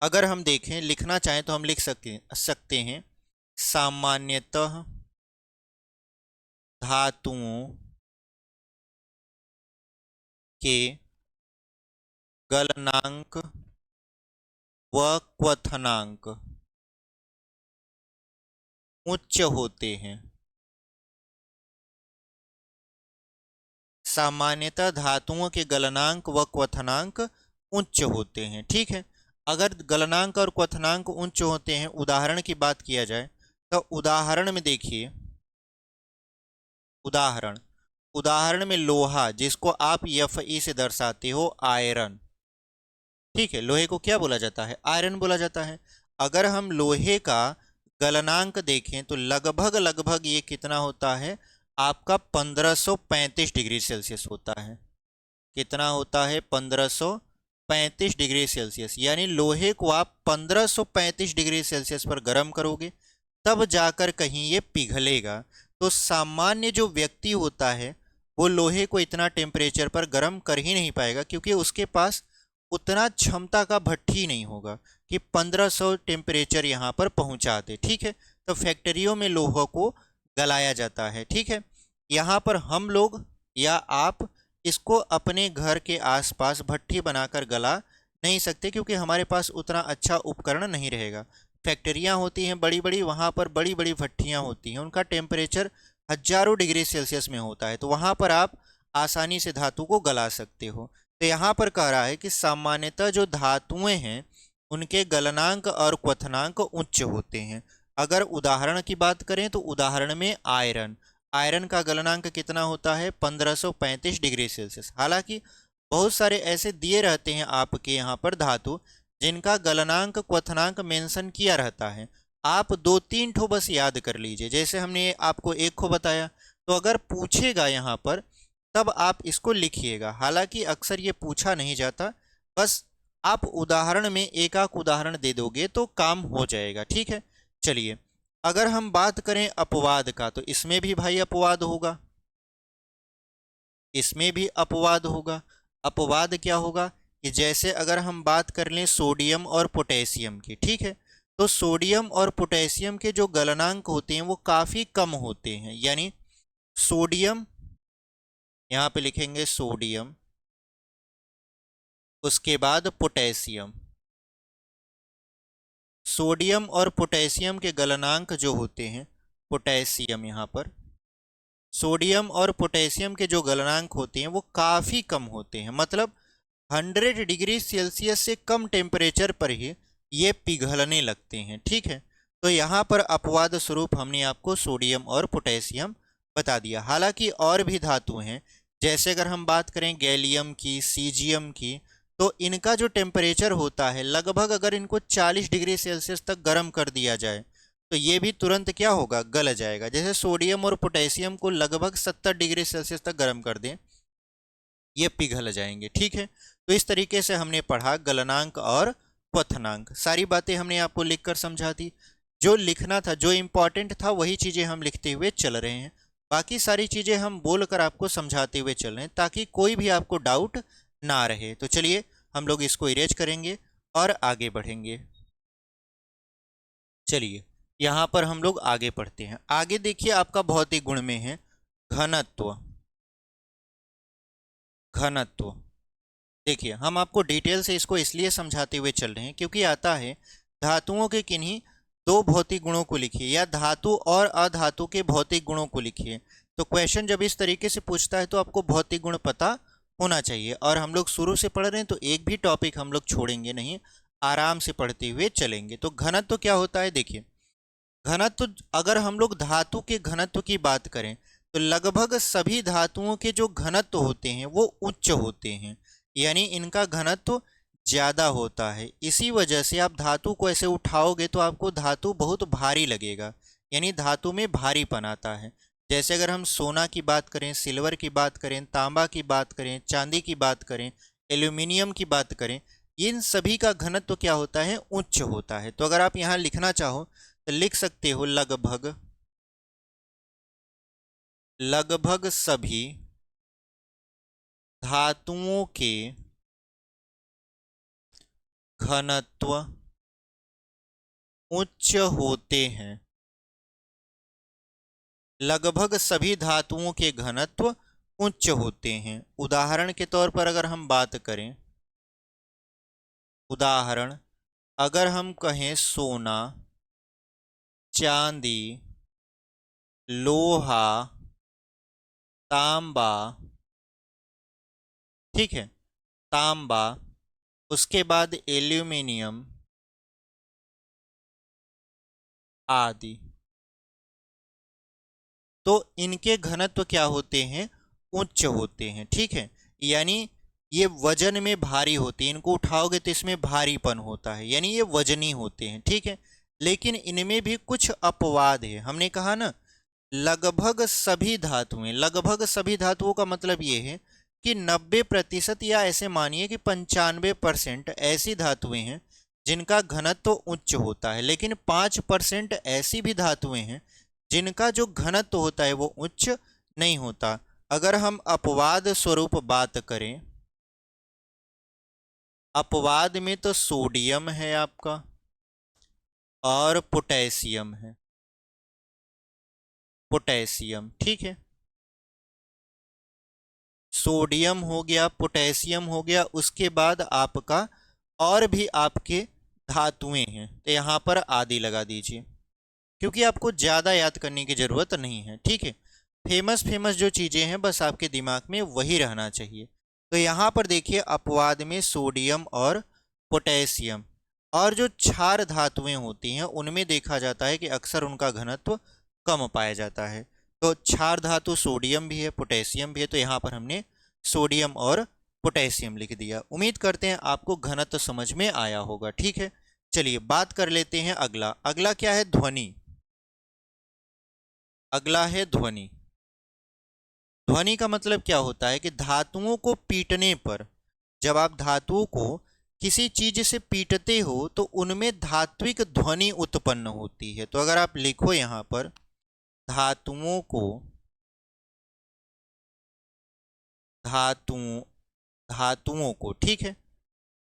अगर हम देखें, लिखना चाहें तो हम लिख सकते हैं सामान्यतः धातुओं के गलनांक व क्वथनांक उच्च होते हैं। सामान्यतः धातुओं के गलनांक व क्वथनांक उच्च होते हैं। ठीक है, अगर गलनांक और क्वथनांक उच्च होते हैं, उदाहरण की बात किया जाए तो उदाहरण में देखिए, उदाहरण में लोहा, जिसको आप Fe से दर्शाते हो आयरन। ठीक है, लोहे को क्या बोला जाता है? आयरन बोला जाता है। अगर हम लोहे का गलनांक देखें तो लगभग लगभग ये कितना होता है आपका 1535 डिग्री सेल्सियस होता है। कितना होता है? 1535 डिग्री सेल्सियस। यानी लोहे को आप 1535 डिग्री सेल्सियस पर गर्म करोगे तब जाकर कहीं ये पिघलेगा। तो सामान्य जो व्यक्ति होता है वो लोहे को इतना टेम्परेचर पर गर्म कर ही नहीं पाएगा, क्योंकि उसके पास उतना क्षमता का भट्ठी नहीं होगा कि 1500 टेम्परेचर यहाँ पर पहुँचा दे। ठीक है, तो फैक्ट्रियों में लोहा को गलाया जाता है। ठीक है, यहाँ पर हम लोग या आप इसको अपने घर के आसपास भट्ठी बनाकर गला नहीं सकते, क्योंकि हमारे पास उतना अच्छा उपकरण नहीं रहेगा। फैक्ट्रियाँ होती हैं बड़ी बड़ी, वहाँ पर बड़ी बड़ी भट्टियाँ होती हैं, उनका टेम्परेचर हजारों डिग्री सेल्सियस में होता है, तो वहाँ पर आप आसानी से धातु को गला सकते हो। तो यहाँ पर कह रहा है कि सामान्यतः जो धातुएं हैं उनके गलनांक और क्वथनांक उच्च होते हैं। अगर उदाहरण की बात करें तो उदाहरण में आयरन का गलनांक कितना होता है? 1535 डिग्री सेल्सियस। हालांकि बहुत सारे ऐसे दिए रहते हैं आपके यहाँ पर धातु जिनका गलनांक क्वथनांक मेंशन किया रहता है। आप 2-3 ठो बस याद कर लीजिए, जैसे हमने आपको एक को बताया, तो अगर पूछेगा यहाँ पर तब आप इसको लिखिएगा। हालांकि अक्सर ये पूछा नहीं जाता, बस आप उदाहरण में एक आध उदाहरण दे दोगे तो काम हो जाएगा। ठीक है, चलिए अगर हम बात करें अपवाद का तो इसमें भी भाई अपवाद होगा, इसमें भी अपवाद होगा। अपवाद क्या होगा कि जैसे अगर हम बात कर लें सोडियम और पोटेशियम की, ठीक है, तो सोडियम और पोटेशियम के जो गलनांक होते हैं वो काफ़ी कम होते हैं। यानी सोडियम, यहाँ पे लिखेंगे सोडियम, उसके बाद पोटेशियम। सोडियम और पोटेशियम के गलनांक जो होते हैं, पोटेशियम यहाँ पर, सोडियम और पोटेशियम के जो गलनांक होते हैं वो काफ़ी कम होते हैं। मतलब 100 डिग्री सेल्सियस से कम टेम्परेचर पर ही ये पिघलने लगते हैं। ठीक है, तो यहाँ पर अपवाद स्वरूप हमने आपको सोडियम और पोटेशियम बता दिया। हालांकि और भी धातु हैं, जैसे अगर हम बात करें गैलियम की, सीजियम की, तो इनका जो टेम्परेचर होता है लगभग अगर इनको 40 डिग्री सेल्सियस तक गर्म कर दिया जाए तो ये भी तुरंत क्या होगा? गल जाएगा। जैसे सोडियम और पोटेशियम को लगभग 70 डिग्री सेल्सियस तक गर्म कर दें, ये पिघल जाएंगे। ठीक है, तो इस तरीके से हमने पढ़ा गलनांक और क्वथनांक। सारी बातें हमने आपको लिखकर समझा दी। जो लिखना था, जो इम्पोर्टेंट था, वही चीज़ें हम लिखते हुए चल रहे हैं। बाकी सारी चीज़ें हम बोलकर आपको समझाते हुए चल रहे हैं ताकि कोई भी आपको डाउट ना रहे। तो चलिए हम लोग इसको इरेज करेंगे और आगे बढ़ेंगे। चलिए यहाँ पर हम लोग आगे पढ़ते हैं। आगे देखिए आपका भौतिक गुण में है घनत्व। घनत्व देखिए, हम आपको डिटेल से इसको इसलिए समझाते हुए चल रहे हैं क्योंकि आता है धातुओं के किन्हीं दो भौतिक गुणों को लिखिए या धातु और अधातु के भौतिक गुणों को लिखिए। तो क्वेश्चन जब इस तरीके से पूछता है तो आपको भौतिक गुण पता होना चाहिए। और हम लोग शुरू से पढ़ रहे हैं तो एक भी टॉपिक हम लोग छोड़ेंगे नहीं, आराम से पढ़ते हुए चलेंगे। तो घनत्व क्या होता है? देखिए, घनत्व अगर हम लोग धातु के घनत्व की बात करें तो लगभग सभी धातुओं के जो घनत्व होते हैं वो उच्च होते हैं। यानी इनका घनत्व ज़्यादा होता है। इसी वजह से आप धातु को ऐसे उठाओगे तो आपको धातु बहुत भारी लगेगा, यानी धातु में भारीपन आता है। जैसे अगर हम सोना की बात करें, सिल्वर की बात करें, तांबा की बात करें, चांदी की बात करें, एल्यूमिनियम की बात करें, इन सभी का घनत्व क्या होता है? उच्च होता है। तो अगर आप यहाँ लिखना चाहो तो लिख सकते हो लगभग लगभग सभी धातुओं के घनत्व उच्च होते हैं। लगभग सभी धातुओं के घनत्व उच्च होते हैं। उदाहरण के तौर पर अगर हम बात करें, उदाहरण अगर हम कहें सोना, चांदी, लोहा, तांबा, ठीक है, तांबा, उसके बाद एल्यूमिनियम आदि, तो इनके घनत्व क्या होते हैं? उच्च होते हैं। ठीक है, यानी ये वजन में भारी होते हैं, इनको उठाओगे तो इसमें भारीपन होता है, यानी ये वजनी होते हैं। ठीक है, लेकिन इनमें भी कुछ अपवाद है। हमने कहा ना लगभग सभी धातुएं, लगभग सभी धातुओं का मतलब ये है कि 90% या ऐसे मानिए कि 95% ऐसी धातुएं हैं जिनका घनत्व उच्च होता है, लेकिन 5% ऐसी भी धातुएं हैं जिनका जो घनत्व होता है वो उच्च नहीं होता। अगर हम अपवाद स्वरूप बात करें, अपवाद में तो सोडियम है आपका और पोटेशियम है, पोटेशियम, ठीक है, सोडियम हो गया, पोटेशियम हो गया, उसके बाद आपका और भी आपके धातुएं हैं, तो यहाँ पर आदि लगा दीजिए, क्योंकि आपको ज़्यादा याद करने की ज़रूरत नहीं है। ठीक है, फेमस फेमस जो चीज़ें हैं बस आपके दिमाग में वही रहना चाहिए। तो यहाँ पर देखिए अपवाद में सोडियम और पोटेशियम, और जो क्षार धातुएं होती हैं उनमें देखा जाता है कि अक्सर उनका घनत्व कम पाया जाता है। तो क्षार धातु सोडियम भी है, पोटेशियम भी है, तो यहाँ पर हमने सोडियम और पोटेशियम लिख दिया। उम्मीद करते हैं आपको घनत्व समझ में आया होगा। ठीक है, चलिए बात कर लेते हैं अगला। अगला क्या है? ध्वनि। अगला है ध्वनि। ध्वनि का मतलब क्या होता है कि धातुओं को पीटने पर, जब आप धातुओं को किसी चीज से पीटते हो तो उनमें धात्विक ध्वनि उत्पन्न होती है। तो अगर आप लिखो यहां पर धातुओं को, धातुओं धातुओं को, ठीक है,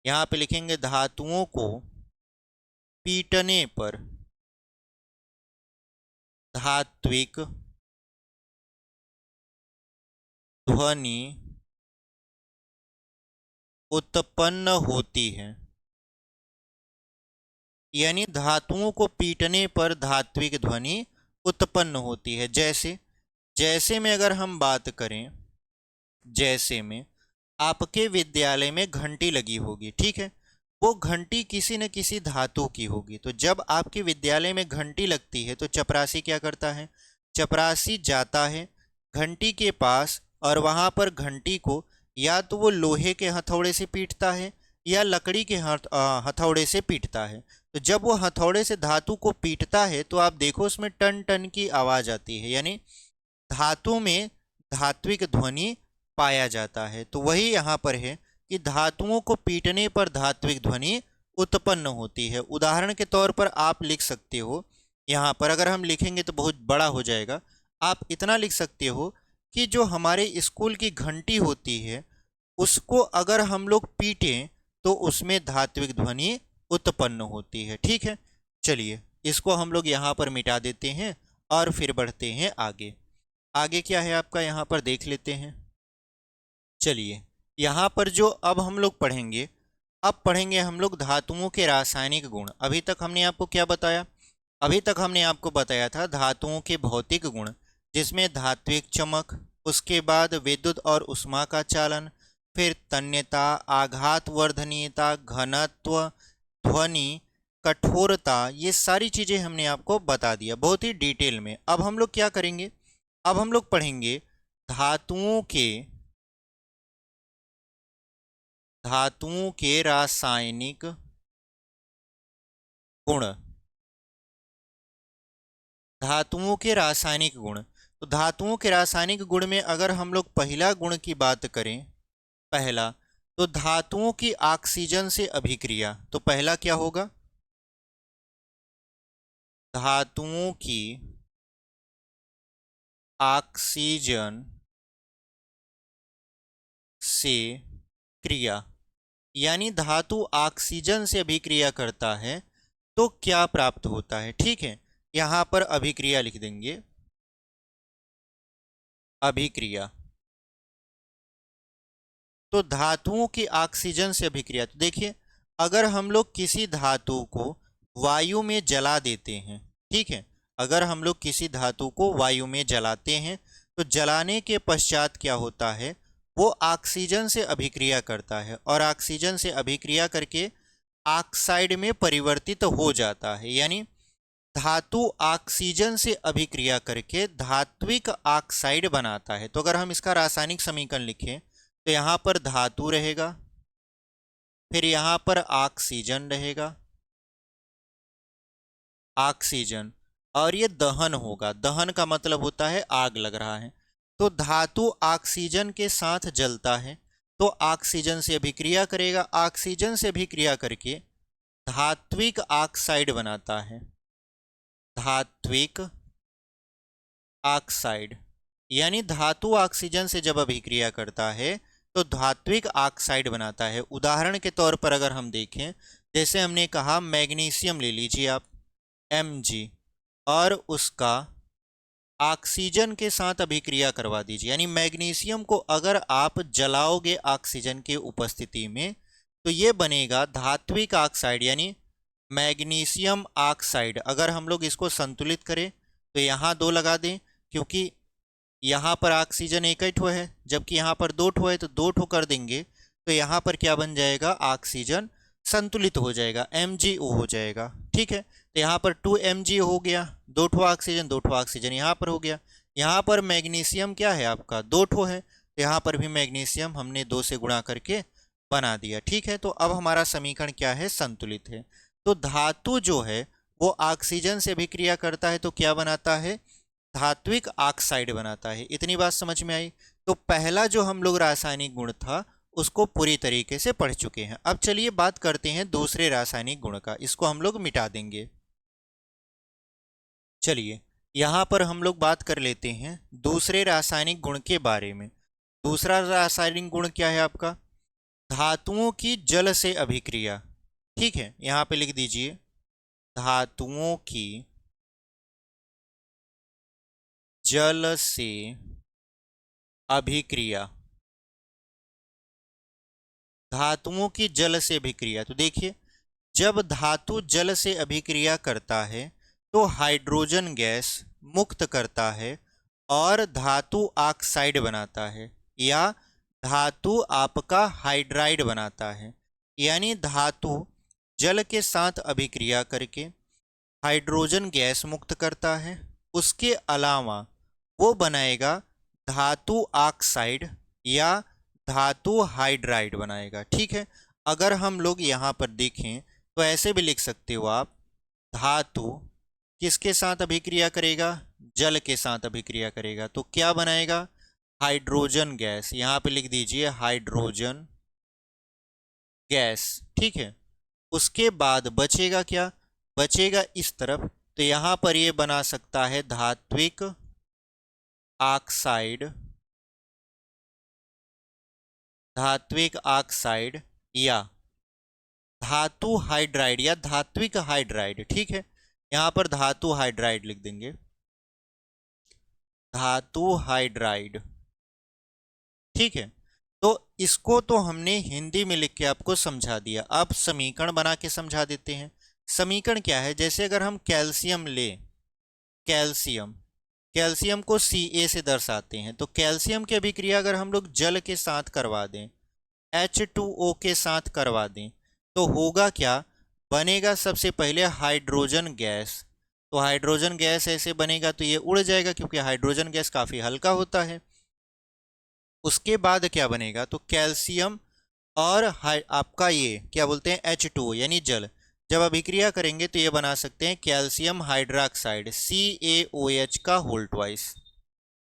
यहां पे लिखेंगे धातुओं को पीटने पर धात्विक ध्वनि उत्पन्न होती है। यानी धातुओं को पीटने पर धात्विक ध्वनि उत्पन्न होती है। जैसे जैसे में अगर हम बात करें, जैसे में आपके विद्यालय में घंटी लगी होगी, ठीक है, वो घंटी किसी न किसी धातु की होगी। तो जब आपके विद्यालय में घंटी लगती है तो चपरासी क्या करता है? चपरासी जाता है घंटी के पास और वहां पर घंटी को या तो वो लोहे के हथौड़े से पीटता है या लकड़ी के हथौड़े से पीटता है। तो जब वो हथौड़े से धातु को पीटता है तो आप देखो उसमें टन टन की आवाज आती है, यानी धातु में धात्विक ध्वनि पाया जाता है। तो वही यहाँ पर है कि धातुओं को पीटने पर धात्विक ध्वनि उत्पन्न होती है। उदाहरण के तौर पर आप लिख सकते हो, यहाँ पर अगर हम लिखेंगे तो बहुत बड़ा हो जाएगा, आप इतना लिख सकते हो कि जो हमारे स्कूल की घंटी होती है उसको अगर हम लोग पीटें तो उसमें धात्विक ध्वनि उत्पन्न होती है। ठीक है, चलिए इसको हम लोग यहाँ पर मिटा देते हैं और फिर बढ़ते हैं आगे। आगे क्या है आपका यहाँ पर देख लेते हैं। चलिए यहाँ पर जो अब हम लोग पढ़ेंगे, अब पढ़ेंगे हम लोग धातुओं के रासायनिक गुण। अभी तक हमने आपको क्या बताया? अभी तक हमने आपको बताया था धातुओं के भौतिक गुण, जिसमें धात्विक चमक, उसके बाद विद्युत और उष्मा का चालन, फिर तन्यता, आघात वर्धनीयता, घनत्व, ध्वनि, कठोरता, ये सारी चीज़ें हमने आपको बता दिया बहुत ही डिटेल में। अब हम लोग क्या करेंगे? अब हम लोग पढ़ेंगे धातुओं के धातुओं के रासायनिक गुण। धातुओं के रासायनिक गुण, तो धातुओं के रासायनिक गुण में अगर हम लोग पहला गुण की बात करें, पहला, तो धातुओं की ऑक्सीजन से अभिक्रिया। तो पहला क्या होगा? धातुओं की ऑक्सीजन से क्रिया, यानी धातु ऑक्सीजन से अभिक्रिया करता है तो क्या प्राप्त होता है। ठीक है, यहां पर अभिक्रिया लिख देंगे, अभिक्रिया। तो धातुओं की ऑक्सीजन से अभिक्रिया, तो देखिए, अगर हम लोग किसी धातु को वायु में जला देते हैं, ठीक है, अगर हम लोग किसी धातु को वायु में जलाते हैं तो जलाने के पश्चात क्या होता है, वो ऑक्सीजन से अभिक्रिया करता है और ऑक्सीजन से अभिक्रिया करके ऑक्साइड में परिवर्तित हो जाता है। यानी धातु ऑक्सीजन से अभिक्रिया करके धात्विक ऑक्साइड बनाता है। तो अगर हम इसका रासायनिक समीकरण लिखें तो यहाँ पर धातु रहेगा, फिर यहाँ पर ऑक्सीजन रहेगा, ऑक्सीजन, और ये दहन होगा। दहन का मतलब होता है आग लग रहा है। तो धातु ऑक्सीजन के साथ जलता है तो ऑक्सीजन से अभिक्रिया करेगा, ऑक्सीजन से अभिक्रिया करके धात्विक ऑक्साइड बनाता है, धात्विक ऑक्साइड। यानी धातु ऑक्सीजन से जब अभिक्रिया करता है तो धात्विक ऑक्साइड बनाता है। उदाहरण के तौर पर अगर हम देखें, जैसे हमने कहा मैग्नीशियम ले लीजिए आप, Mg, और उसका ऑक्सीजन के साथ अभिक्रिया करवा दीजिए। यानी मैग्नीशियम को अगर आप जलाओगे ऑक्सीजन की उपस्थिति में तो ये बनेगा धात्विक ऑक्साइड, यानी मैग्नीशियम ऑक्साइड। अगर हम लोग इसको संतुलित करें तो यहाँ 2 लगा दें, क्योंकि यहाँ पर ऑक्सीजन एक ही ठो है जबकि यहाँ पर 2 ठो है, तो 2 ठो कर देंगे तो यहाँ पर क्या बन जाएगा, ऑक्सीजन संतुलित हो जाएगा, MgO हो जाएगा। ठीक है, तो यहाँ पर 2Mg हो गया, 2 ठो ऑक्सीजन, 2 ठो ऑक्सीजन यहाँ पर हो गया। यहाँ पर मैग्नीशियम क्या है आपका, 2 ठो है, तो यहाँ पर भी मैग्नीशियम हमने 2 से गुणा करके बना दिया। ठीक है, तो अब हमारा समीकरण क्या है, संतुलित है। तो धातु जो है वो ऑक्सीजन से अभिक्रिया करता है तो क्या बनाता है, धात्विक ऑक्साइड बनाता है। इतनी बात समझ में आई। तो पहला जो हम लोग रासायनिक गुण था उसको पूरी तरीके से पढ़ चुके हैं। अब चलिए बात करते हैं दूसरे रासायनिक गुण का, इसको हम लोग मिटा देंगे। चलिए यहाँ पर हम लोग बात कर लेते हैं दूसरे रासायनिक गुण के बारे में। दूसरा रासायनिक गुण क्या है आपका, धातुओं की जल से अभिक्रिया। ठीक है, यहाँ पे लिख दीजिए धातुओं की जल से अभिक्रिया, धातुओं की जल से अभिक्रिया। तो देखिए, जब धातु जल से अभिक्रिया करता है तो हाइड्रोजन गैस मुक्त करता है और धातु ऑक्साइड बनाता है, या धातु आपका हाइड्राइड बनाता है। यानी धातु जल के साथ अभिक्रिया करके हाइड्रोजन गैस मुक्त करता है, उसके अलावा वो बनाएगा धातु ऑक्साइड या धातु हाइड्राइड बनाएगा। ठीक है, अगर हम लोग यहाँ पर देखें तो ऐसे भी लिख सकते हो आप, धातु किसके साथ अभिक्रिया करेगा, जल के साथ अभिक्रिया करेगा तो क्या बनाएगा, हाइड्रोजन गैस। यहाँ पे लिख दीजिए हाइड्रोजन गैस। ठीक है, उसके बाद बचेगा क्या, बचेगा इस तरफ, तो यहाँ पर ये बना सकता है धात्विक ऑक्साइड, धात्विक ऑक्साइड या धातु हाइड्राइड या धात्विक हाइड्राइड। ठीक है, यहाँ पर धातु हाइड्राइड लिख देंगे, धातु हाइड्राइड। ठीक है, तो इसको तो हमने हिंदी में लिख के आपको समझा दिया। अब समीकरण बना के समझा देते हैं। समीकरण क्या है, जैसे अगर हम कैल्शियम ले, कैल्शियम, कैल्शियम को Ca से दर्शाते हैं, तो कैल्शियम की अभिक्रिया अगर हम लोग जल के साथ करवा दें, H2O के साथ करवा दें, तो होगा क्या, बनेगा सबसे पहले हाइड्रोजन गैस। तो हाइड्रोजन गैस ऐसे बनेगा तो ये उड़ जाएगा क्योंकि हाइड्रोजन गैस काफ़ी हल्का होता है। उसके बाद क्या बनेगा, तो कैल्शियम और आपका ये क्या बोलते हैं H2 यानी जल, जब अभिक्रिया करेंगे तो ये बना सकते हैं कैल्शियम हाइड्रोक्साइड CaOH का होल ट्वाइस,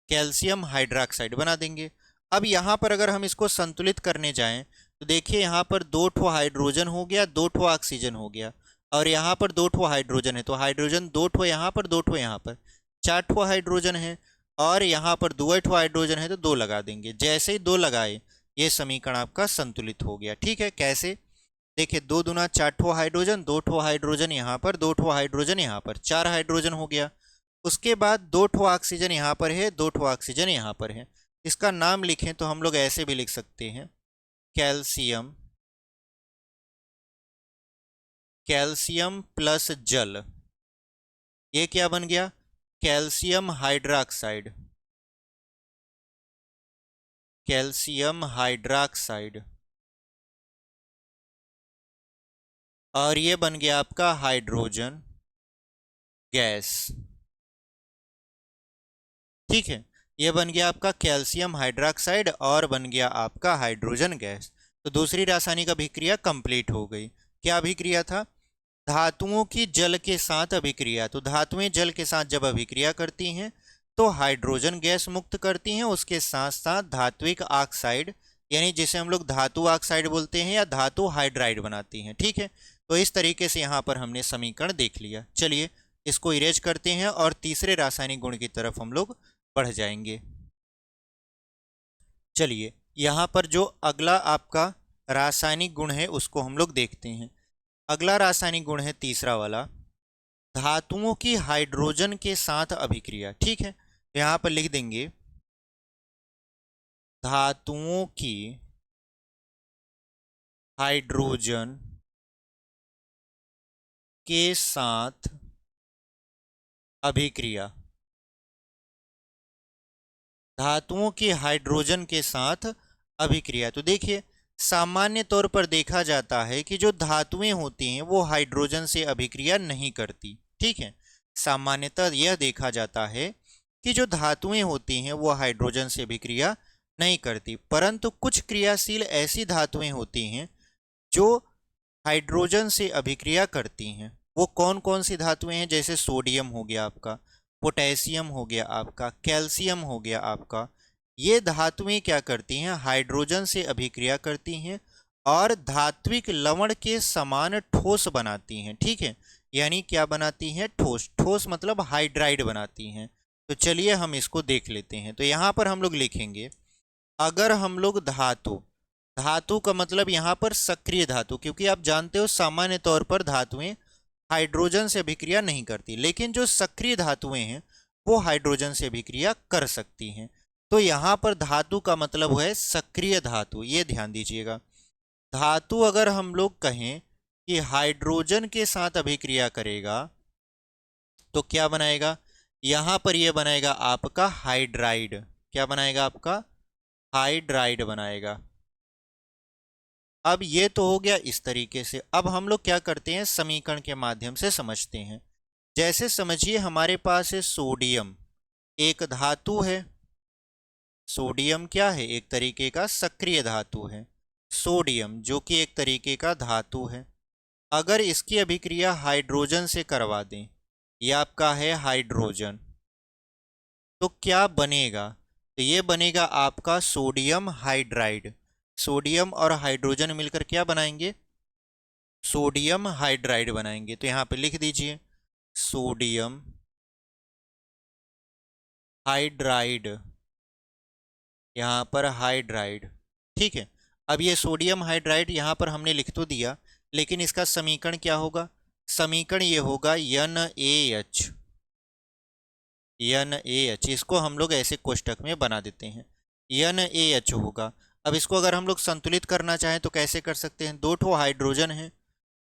कैल्शियम हाइड्रोक्साइड बना देंगे। अब यहाँ पर अगर हम इसको संतुलित करने जाएं तो देखिए यहाँ पर 2 ठो हाइड्रोजन हो गया, 2 ठो ऑक्सीजन हो गया, और यहाँ पर 2 ठो हाइड्रोजन है, तो हाइड्रोजन 2 ठो यहाँ पर, 2 ठो यहाँ पर, 4 ठो हाइड्रोजन है, और यहाँ पर 2 ठो हाइड्रोजन है तो 2 लगा देंगे। जैसे ही 2 लगाए ये समीकरण आपका संतुलित हो गया। ठीक है, कैसे? देखिए 2 दूना 4 ठो हाइड्रोजन, 2 ठो हाइड्रोजन यहाँ पर, 2 ठो हाइड्रोजन यहाँ पर, 4 हाइड्रोजन हो गया। उसके बाद 2 ठो ऑक्सीजन यहाँ पर है, 2 ठो ऑक्सीजन यहाँ पर है। इसका नाम लिखें तो हम लोग ऐसे भी लिख सकते हैं कैल्शियम, कैल्शियम प्लस जल, ये क्या बन गया? कैल्शियम हाइड्रोक्साइड, कैल्शियम हाइड्रोक्साइड, और ये बन गया आपका हाइड्रोजन गैस। ठीक है, ये बन गया आपका कैल्शियम हाइड्रोक्साइड और बन गया आपका हाइड्रोजन गैस। तो दूसरी रासायनिक अभिक्रिया कंप्लीट हो गई। क्या अभिक्रिया था? धातुओं की जल के साथ अभिक्रिया। तो धातुएं जल के साथ जब अभिक्रिया करती हैं तो हाइड्रोजन गैस मुक्त करती हैं, उसके साथ साथ धात्विक ऑक्साइड यानी जिसे हम लोग धातु ऑक्साइड बोलते हैं या धातु हाइड्राइड बनाती हैं। ठीक है, तो इस तरीके से यहाँ पर हमने समीकरण देख लिया। चलिए इसको इरेज करते हैं और तीसरे रासायनिक गुण की तरफ हम लोग बढ़ जाएंगे। चलिए यहाँ पर जो अगला आपका रासायनिक गुण है उसको हम लोग देखते हैं। अगला रासायनिक गुण है तीसरा वाला, धातुओं की हाइड्रोजन के साथ अभिक्रिया। ठीक है, यहाँ पर लिख देंगे धातुओं की हाइड्रोजन के साथ अभिक्रिया, धातुओं की हाइड्रोजन के साथ अभिक्रिया। तो देखिए सामान्य तौर पर देखा जाता है कि जो धातुएं होती हैं वो हाइड्रोजन से अभिक्रिया नहीं करती। ठीक है, सामान्यतः यह देखा जाता है कि जो धातुएं होती हैं वो हाइड्रोजन से अभिक्रिया नहीं करती, परंतु कुछ क्रियाशील ऐसी धातुएं होती हैं जो हाइड्रोजन से अभिक्रिया करती हैं। वो कौन कौन सी धातुएं हैं? जैसे सोडियम हो गया आपका, पोटेशियम हो गया आपका, कैल्शियम हो गया आपका। ये धातुएं क्या करती हैं? हाइड्रोजन से अभिक्रिया करती हैं और धात्विक लवण के समान ठोस बनाती हैं। ठीक है, यानी क्या बनाती हैं? ठोस। ठोस मतलब हाइड्राइड बनाती हैं। तो चलिए हम इसको देख लेते हैं। तो यहाँ पर हम लोग लिखेंगे, अगर हम लोग धातु, धातु का मतलब यहाँ पर सक्रिय धातु, क्योंकि आप जानते हो सामान्य तौर पर धातुएं हाइड्रोजन से अभिक्रिया नहीं करती, लेकिन जो सक्रिय धातुएं हैं वो हाइड्रोजन से अभिक्रिया कर सकती हैं। तो यहाँ पर धातु का मतलब है सक्रिय धातु, ये ध्यान दीजिएगा। धातु अगर हम लोग कहें कि हाइड्रोजन के साथ अभिक्रिया करेगा तो क्या बनाएगा? यहाँ पर यह बनाएगा आपका हाइड्राइड। क्या बनाएगा? आपका हाइड्राइड बनाएगा। अब ये तो हो गया इस तरीके से। अब हम लोग क्या करते हैं? समीकरण के माध्यम से समझते हैं। जैसे समझिए हमारे पास है सोडियम, एक धातु है। सोडियम क्या है? एक तरीके का सक्रिय धातु है। सोडियम जो कि एक तरीके का धातु है, अगर इसकी अभिक्रिया हाइड्रोजन से करवा दें, यह आपका है हाइड्रोजन, तो क्या बनेगा? तो ये बनेगा आपका सोडियम हाइड्राइड। सोडियम और हाइड्रोजन मिलकर क्या बनाएंगे? सोडियम हाइड्राइड बनाएंगे। तो यहाँ पे लिख दीजिए सोडियम हाइड्राइड, यहाँ पर हाइड्राइड। ठीक है, अब ये सोडियम हाइड्राइड यहाँ पर हमने लिख तो दिया, लेकिन इसका समीकरण क्या होगा? समीकरण ये होगा NaH। NaH, इसको हम लोग ऐसे कोष्टक में बना देते हैं, NaH होगा। अब इसको अगर हम लोग संतुलित करना चाहें तो कैसे कर सकते हैं? 2 ठो हाइड्रोजन है,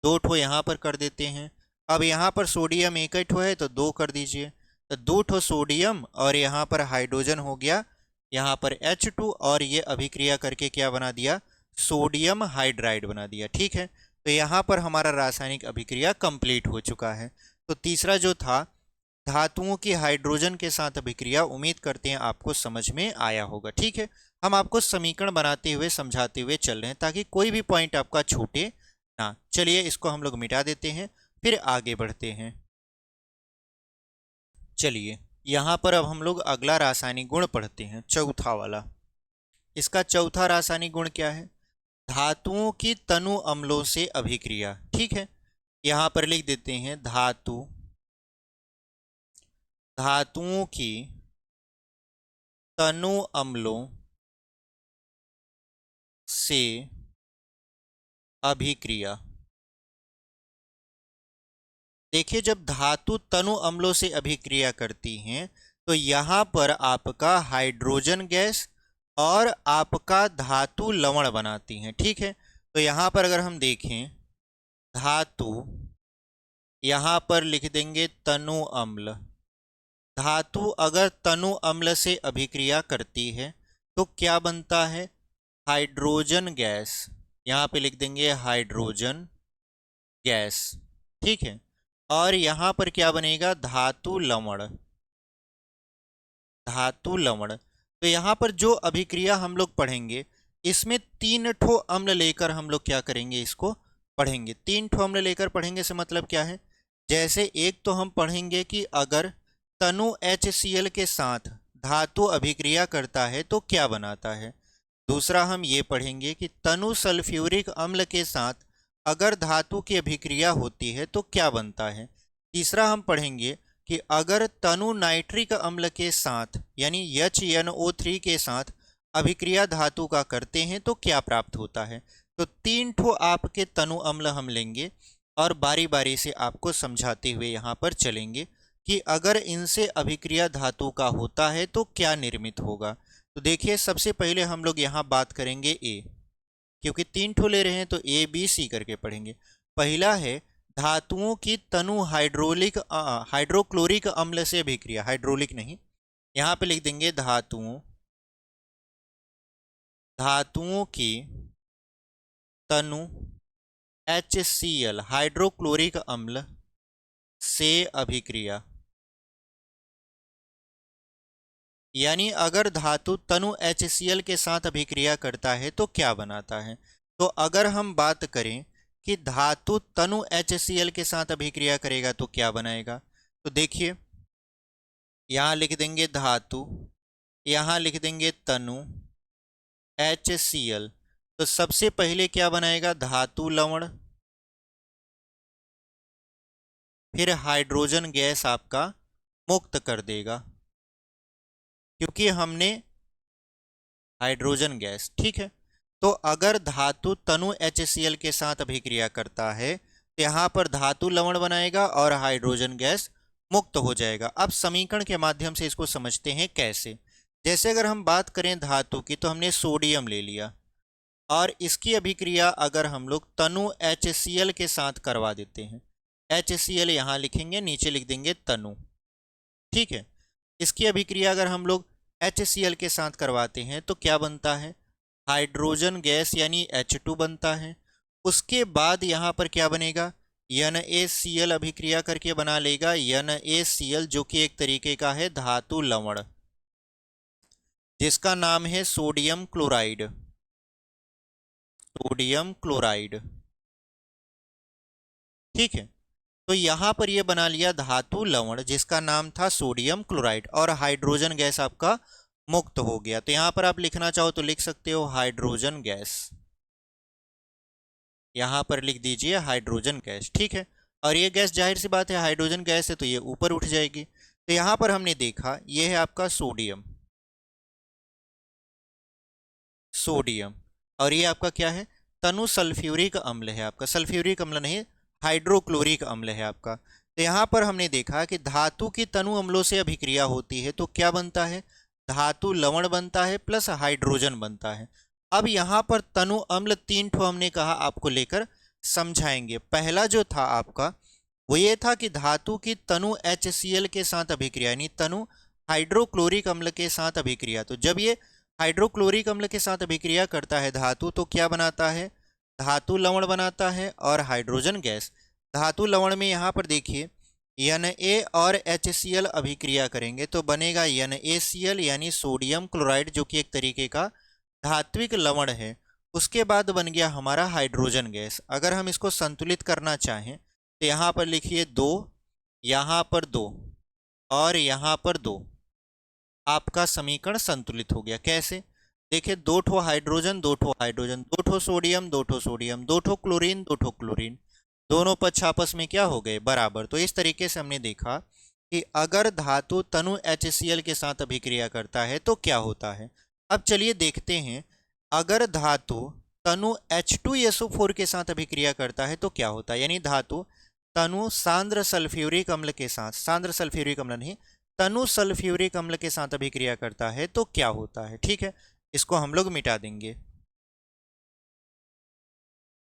2 ठो यहाँ पर कर देते हैं। अब यहाँ पर सोडियम एक ही ठो है तो 2 कर दीजिए, तो 2 ठो सोडियम और यहाँ पर हाइड्रोजन हो गया, यहाँ पर H2, और ये अभिक्रिया करके क्या बना दिया? सोडियम हाइड्राइड बना दिया। ठीक है, तो यहाँ पर हमारा रासायनिक अभिक्रिया कंप्लीट हो चुका है। तो तीसरा जो था धातुओं की हाइड्रोजन के साथ अभिक्रिया, उम्मीद करते हैं आपको समझ में आया होगा। ठीक है, हम आपको समीकरण बनाते हुए समझाते हुए चल रहे हैं ताकि कोई भी पॉइंट आपका छूटे ना। चलिए इसको हम लोग मिटा देते हैं, फिर आगे बढ़ते हैं। चलिए यहाँ पर अब हम लोग अगला रासायनिक गुण पढ़ते हैं, चौथा वाला। इसका चौथा रासायनिक गुण क्या है? धातुओं की तनु अम्लों से अभिक्रिया। ठीक है, यहाँ पर लिख देते हैं धातुओं की तनु अम्लों से अभिक्रिया। देखिए, जब धातु तनु अम्लों से अभिक्रिया करती हैं तो यहाँ पर आपका हाइड्रोजन गैस और आपका धातु लवण बनाती हैं। ठीक है, तो यहाँ पर अगर हम देखें धातु, यहाँ पर लिख देंगे तनु अम्ल। धातु अगर तनु अम्ल से अभिक्रिया करती है तो क्या बनता है? Hydrogen gas. यहाँ पे लिख देंगे हाइड्रोजन गैस। ठीक है, और यहाँ पर क्या बनेगा? धातु लवण। धातु लवण। तो यहाँ पर जो अभिक्रिया हम लोग पढ़ेंगे इसमें 3 ठो अम्ल लेकर हम लोग क्या करेंगे, इसको पढ़ेंगे। 3 ठो अम्ल लेकर पढ़ेंगे से मतलब क्या है? जैसे एक तो हम पढ़ेंगे कि अगर तनु HCl के साथ धातु अभिक्रिया करता है तो क्या बनाता है। दूसरा हम ये पढ़ेंगे कि तनु सल्फ्यूरिक अम्ल के साथ अगर धातु की अभिक्रिया होती है तो क्या बनता है। तीसरा हम पढ़ेंगे कि अगर तनु नाइट्रिक अम्ल के साथ यानी HNO3 के साथ अभिक्रिया धातु का करते हैं तो क्या प्राप्त होता है। तो 3 ठो आपके तनु अम्ल हम लेंगे और बारी बारी से आपको समझाते हुए यहाँ पर चलेंगे कि अगर इनसे अभिक्रिया धातु का होता है तो क्या निर्मित होगा। तो देखिए, सबसे पहले हम लोग यहाँ बात करेंगे ए, क्योंकि 3 ठो ले रहे हैं तो ABC करके पढ़ेंगे। पहला है धातुओं की तनु हाइड्रोक्लोरिक अम्ल से अभिक्रिया। हाइड्रोलिक नहीं, यहाँ पे लिख देंगे धातुओं की तनु HCl हाइड्रोक्लोरिक अम्ल से अभिक्रिया। यानी अगर धातु तनु HCl के साथ अभिक्रिया करता है तो क्या बनाता है। तो अगर हम बात करें कि धातु तनु HCl के साथ अभिक्रिया करेगा तो क्या बनाएगा, तो देखिए यहाँ लिख देंगे धातु, यहाँ लिख देंगे तनु HCl। तो सबसे पहले क्या बनाएगा? धातु लवण, फिर हाइड्रोजन गैस आपका मुक्त कर देगा क्योंकि हमने हाइड्रोजन गैस। ठीक है, तो अगर धातु तनु HCl के साथ अभिक्रिया करता है तो यहाँ पर धातु लवण बनाएगा और हाइड्रोजन गैस मुक्त हो जाएगा। अब समीकरण के माध्यम से इसको समझते हैं कैसे। जैसे अगर हम बात करें धातु की तो हमने सोडियम ले लिया और इसकी अभिक्रिया अगर हम लोग तनु HCl के साथ करवा देते हैं, HCl यहाँ लिखेंगे, नीचे लिख देंगे तनु। ठीक है, इसकी अभिक्रिया अगर हम लोग HCl के साथ करवाते हैं तो क्या बनता है? हाइड्रोजन गैस यानी H2 बनता है। उसके बाद यहाँ पर क्या बनेगा? NaCl अभिक्रिया करके बना लेगा NaCl, जो कि एक तरीके का है धातु लवण जिसका नाम है सोडियम क्लोराइड। Sodium chloride. ठीक है, तो यहाँ पर ये बना लिया धातु लवण जिसका नाम था सोडियम क्लोराइड और हाइड्रोजन गैस आपका मुक्त हो गया। तो यहाँ पर आप लिखना चाहो तो लिख सकते हो हाइड्रोजन गैस, यहाँ पर लिख दीजिए हाइड्रोजन गैस। ठीक है, और ये गैस जाहिर सी बात है हाइड्रोजन गैस है तो ये ऊपर उठ जाएगी। तो यहाँ पर हमने देखा ये है आपका सोडियम और ये आपका क्या है? तनु सल्फ्यूरिक अम्ल है आपका। सल्फ्यूरिक अम्ल नहीं, हाइड्रोक्लोरिक अम्ल है आपका। तो यहाँ पर हमने देखा कि धातु की तनु अम्लों से अभिक्रिया होती है तो क्या बनता है? धातु लवण बनता है प्लस हाइड्रोजन बनता है। अब यहाँ पर तनु अम्ल 3 ठो हमने कहा आपको लेकर समझाएंगे। पहला जो था आपका वो ये था कि धातु की तनु HCl के साथ अभिक्रिया यानी तनु हाइड्रोक्लोरिक अम्ल के साथ अभिक्रिया। तो जब ये हाइड्रोक्लोरिक अम्ल के साथ अभिक्रिया करता है धातु तो क्या बनाता है? धातु लवण बनाता है और हाइड्रोजन गैस। धातु लवण में यहाँ पर देखिए Na और HCl अभिक्रिया करेंगे तो बनेगा NaCl यानी सोडियम क्लोराइड, जो कि एक तरीके का धात्विक लवण है, उसके बाद बन गया हमारा हाइड्रोजन गैस। अगर हम इसको संतुलित करना चाहें तो यहाँ पर लिखिए 2, यहाँ पर 2 और यहाँ पर 2, आपका समीकरण संतुलित हो गया। कैसे? देखिए, 2 ठो हाइड्रोजन, 2 ठो हाइड्रोजन, 2 ठो सोडियम, 2 ठो सोडियम, 2 ठो क्लोरीन, 2 ठो क्लोरीन, दोनों पक्ष आपस में क्या हो गए? बराबर। तो इस तरीके से हमने देखा कि अगर धातु तनु HCl के साथ अभिक्रिया करता है तो क्या होता है। अब चलिए देखते हैं, अगर धातु तनु H2SO4 के साथ अभिक्रिया करता है तो क्या होता है। यानी धातु तनु सांद्र सल्फ्यूरिक अम्ल के साथ, सांद्र सल्फ्यूरिक अम्ल नहीं, तनु सल्फ्यूरिक अम्ल के साथ अभिक्रिया करता है तो क्या होता है। ठीक है, इसको हम लोग मिटा देंगे।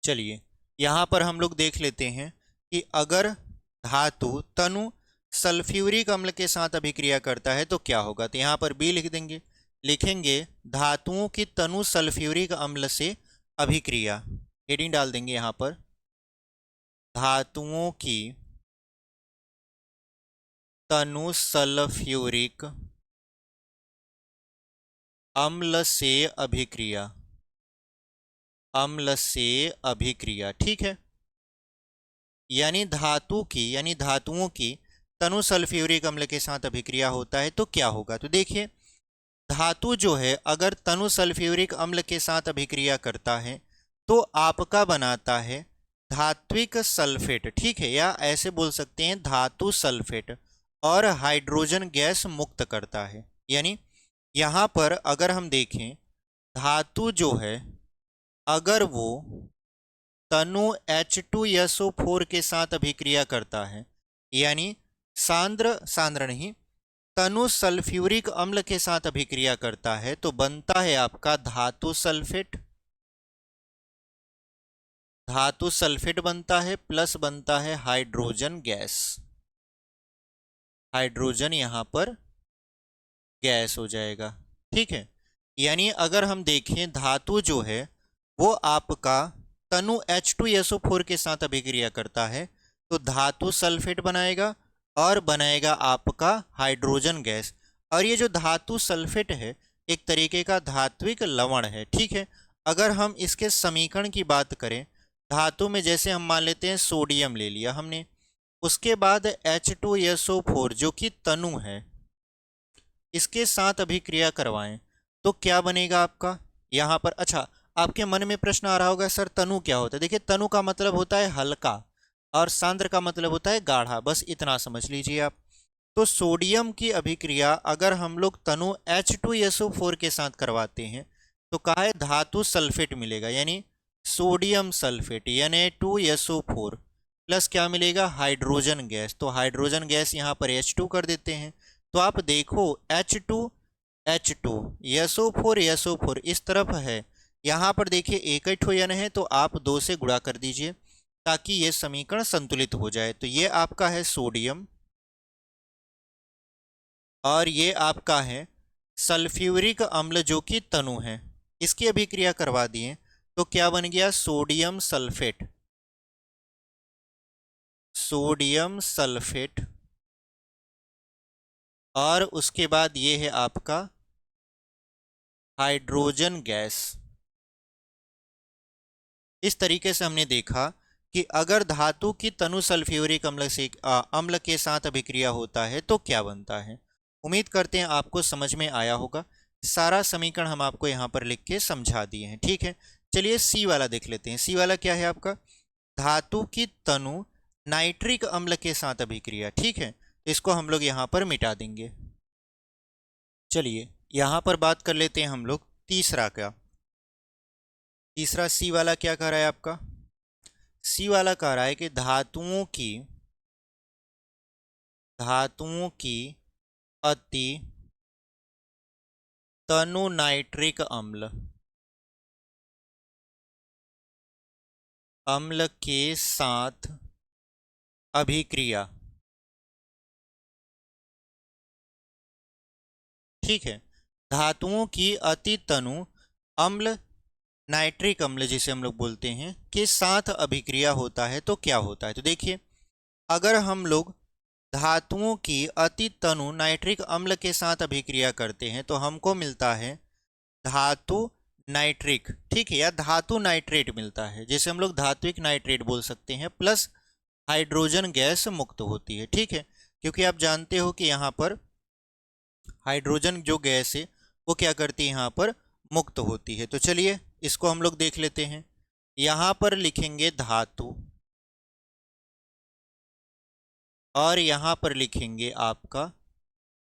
चलिए यहाँ पर हम लोग देख लेते हैं कि अगर धातु तनु सल्फ्यूरिक अम्ल के साथ अभिक्रिया करता है तो क्या होगा। तो यहाँ पर बी लिख देंगे, लिखेंगे धातुओं की तनु सल्फ्यूरिक अम्ल से अभिक्रिया, हेडिंग डाल देंगे यहाँ पर, धातुओं की तनु सल्फ्यूरिक अम्ल से अभिक्रिया, अम्ल से अभिक्रिया। ठीक है, यानी धातुओं की तनु सल्फ्यूरिक अम्ल के साथ अभिक्रिया होता है तो क्या होगा। तो देखिए, धातु जो है अगर तनु सल्फ्यूरिक अम्ल के साथ अभिक्रिया करता है तो आपका बनाता है धात्विक सल्फेट। ठीक है, या ऐसे बोल सकते हैं धातु सल्फेट, और हाइड्रोजन गैस मुक्त करता है। यानी यहाँ पर अगर हम देखें, धातु जो है अगर वो तनु H2SO4 के साथ अभिक्रिया करता है, यानी सांद्र नहीं, तनु सल्फ्यूरिक अम्ल के साथ अभिक्रिया करता है तो बनता है आपका धातु सल्फेट। धातु सल्फेट बनता है प्लस बनता है हाइड्रोजन गैस, हाइड्रोजन यहाँ पर गैस हो जाएगा। ठीक है, यानी अगर हम देखें धातु जो है वो आपका तनु H2SO4 के साथ अभिक्रिया करता है तो धातु सल्फेट बनाएगा और बनाएगा आपका हाइड्रोजन गैस। और ये जो धातु सल्फेट है एक तरीके का धात्विक लवण है। ठीक है, अगर हम इसके समीकरण की बात करें, धातु में जैसे हम मान लेते हैं सोडियम ले लिया हमने, उसके बाद H2SO4 जो कि तनु है इसके साथ अभिक्रिया करवाएं तो क्या बनेगा आपका यहाँ पर। अच्छा, आपके मन में प्रश्न आ रहा होगा, सर तनु क्या होता है। देखिए, तनु का मतलब होता है हल्का और सांद्र का मतलब होता है गाढ़ा, बस इतना समझ लीजिए आप। तो सोडियम की अभिक्रिया अगर हम लोग तनु H2SO4 के साथ करवाते हैं तो कहा है धातु सल्फेट मिलेगा, यानी सोडियम सल्फेट Na2SO4 प्लस क्या मिलेगा, हाइड्रोजन गैस। तो हाइड्रोजन गैस यहाँ पर H2 कर देते हैं। तो आप देखो H2 H2 SO4 SO4 इस तरफ है, यहाँ पर देखिए एक ही ठो यन है तो आप 2 से गुणा कर दीजिए ताकि ये समीकरण संतुलित हो जाए। तो ये आपका है सोडियम और ये आपका है सल्फ्यूरिक अम्ल जो कि तनु है, इसकी अभिक्रिया करवा दिए तो क्या बन गया, सोडियम सल्फेट, सोडियम सल्फेट। और उसके बाद ये है आपका हाइड्रोजन गैस। इस तरीके से हमने देखा कि अगर धातु की तनु सल्फ्यूरिक अम्ल के साथ अभिक्रिया होता है तो क्या बनता है। उम्मीद करते हैं आपको समझ में आया होगा। सारा समीकरण हम आपको यहाँ पर लिख के समझा दिए हैं। ठीक है, चलिए सी वाला देख लेते हैं। सी वाला क्या है आपका, धातु की तनु नाइट्रिक अम्ल के साथ अभिक्रिया। ठीक है, तो इसको हम लोग यहाँ पर मिटा देंगे। चलिए यहाँ पर बात कर लेते हैं हम लोग तीसरा का। तीसरा सी वाला क्या कह रहा है आपका, सी वाला कह रहा है कि धातुओं की अति तनु नाइट्रिक अम्ल के साथ अभिक्रिया। ठीक है, धातुओं की अति तनु अम्ल नाइट्रिक अम्ल जिसे हम लोग बोलते हैं के साथ अभिक्रिया होता है तो क्या होता है। तो देखिए, अगर हम लोग धातुओं की अति तनु नाइट्रिक अम्ल के साथ अभिक्रिया करते हैं तो हमको मिलता है धातु नाइट्रिक, ठीक है, या धातु नाइट्रेट मिलता है, जैसे हम लोग धात्विक नाइट्रेट बोल सकते हैं, प्लस हाइड्रोजन गैस मुक्त होती है, ठीक है। क्योंकि आप जानते हो कि यहाँ पर हाइड्रोजन जो गैस है वो क्या करती है, यहाँ पर मुक्त होती है। तो चलिए इसको हम लोग देख लेते हैं। यहाँ पर लिखेंगे धातु और यहाँ पर लिखेंगे आपका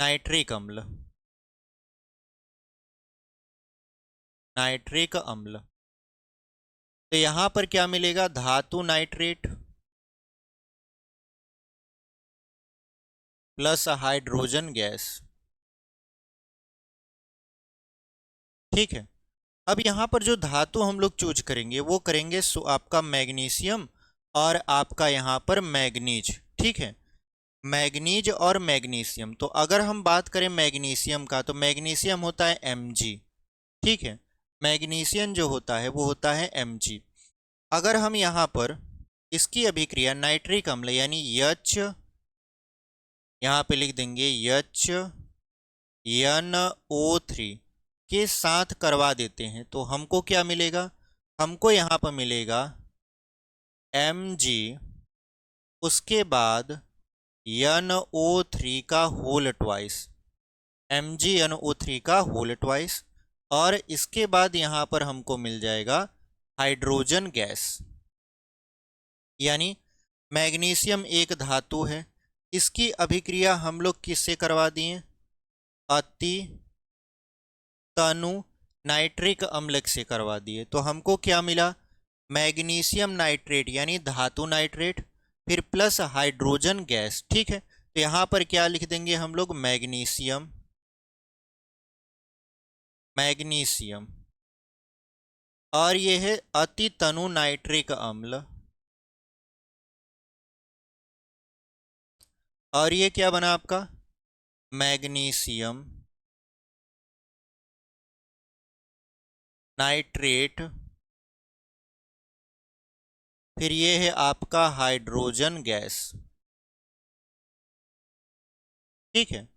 नाइट्रिक अम्ल, नाइट्रिक अम्ल। तो यहाँ पर क्या मिलेगा, धातु नाइट्रेट प्लस हाइड्रोजन गैस, ठीक है। अब यहाँ पर जो धातु हम लोग चूज करेंगे वो करेंगे आपका मैग्नीशियम और आपका यहाँ पर मैग्नीज, ठीक है। मैग्नीज और मैग्नीशियम, तो अगर हम बात करें मैग्नीशियम का तो मैग्नीशियम होता है Mg, ठीक है। मैग्नीशियम जो होता है वो होता है Mg। अगर हम यहाँ पर इसकी अभिक्रिया नाइट्रिक अम्ल यानी H, यहाँ पे लिख देंगे HNO3 के साथ करवा देते हैं तो हमको क्या मिलेगा, हमको यहाँ पर मिलेगा Mg, उसके बाद NO3 का होल ट्वाइस, MgNO3 का होल ट्वाइस, और इसके बाद यहाँ पर हमको मिल जाएगा हाइड्रोजन गैस। यानी मैग्नीशियम एक धातु है, इसकी अभिक्रिया हम लोग किससे करवा दिए, अति तनु नाइट्रिक अम्ल से करवा दिए। तो हमको क्या मिला, मैग्नीशियम नाइट्रेट यानी धातु नाइट्रेट, फिर प्लस हाइड्रोजन गैस, ठीक है। तो यहाँ पर क्या लिख देंगे हम लोग, मैग्नीशियम, मैग्नीशियम, और ये है अति तनु नाइट्रिक अम्ल, और ये क्या बना आपका, मैग्नीशियम नाइट्रेट, फिर ये है आपका हाइड्रोजन गैस, ठीक है।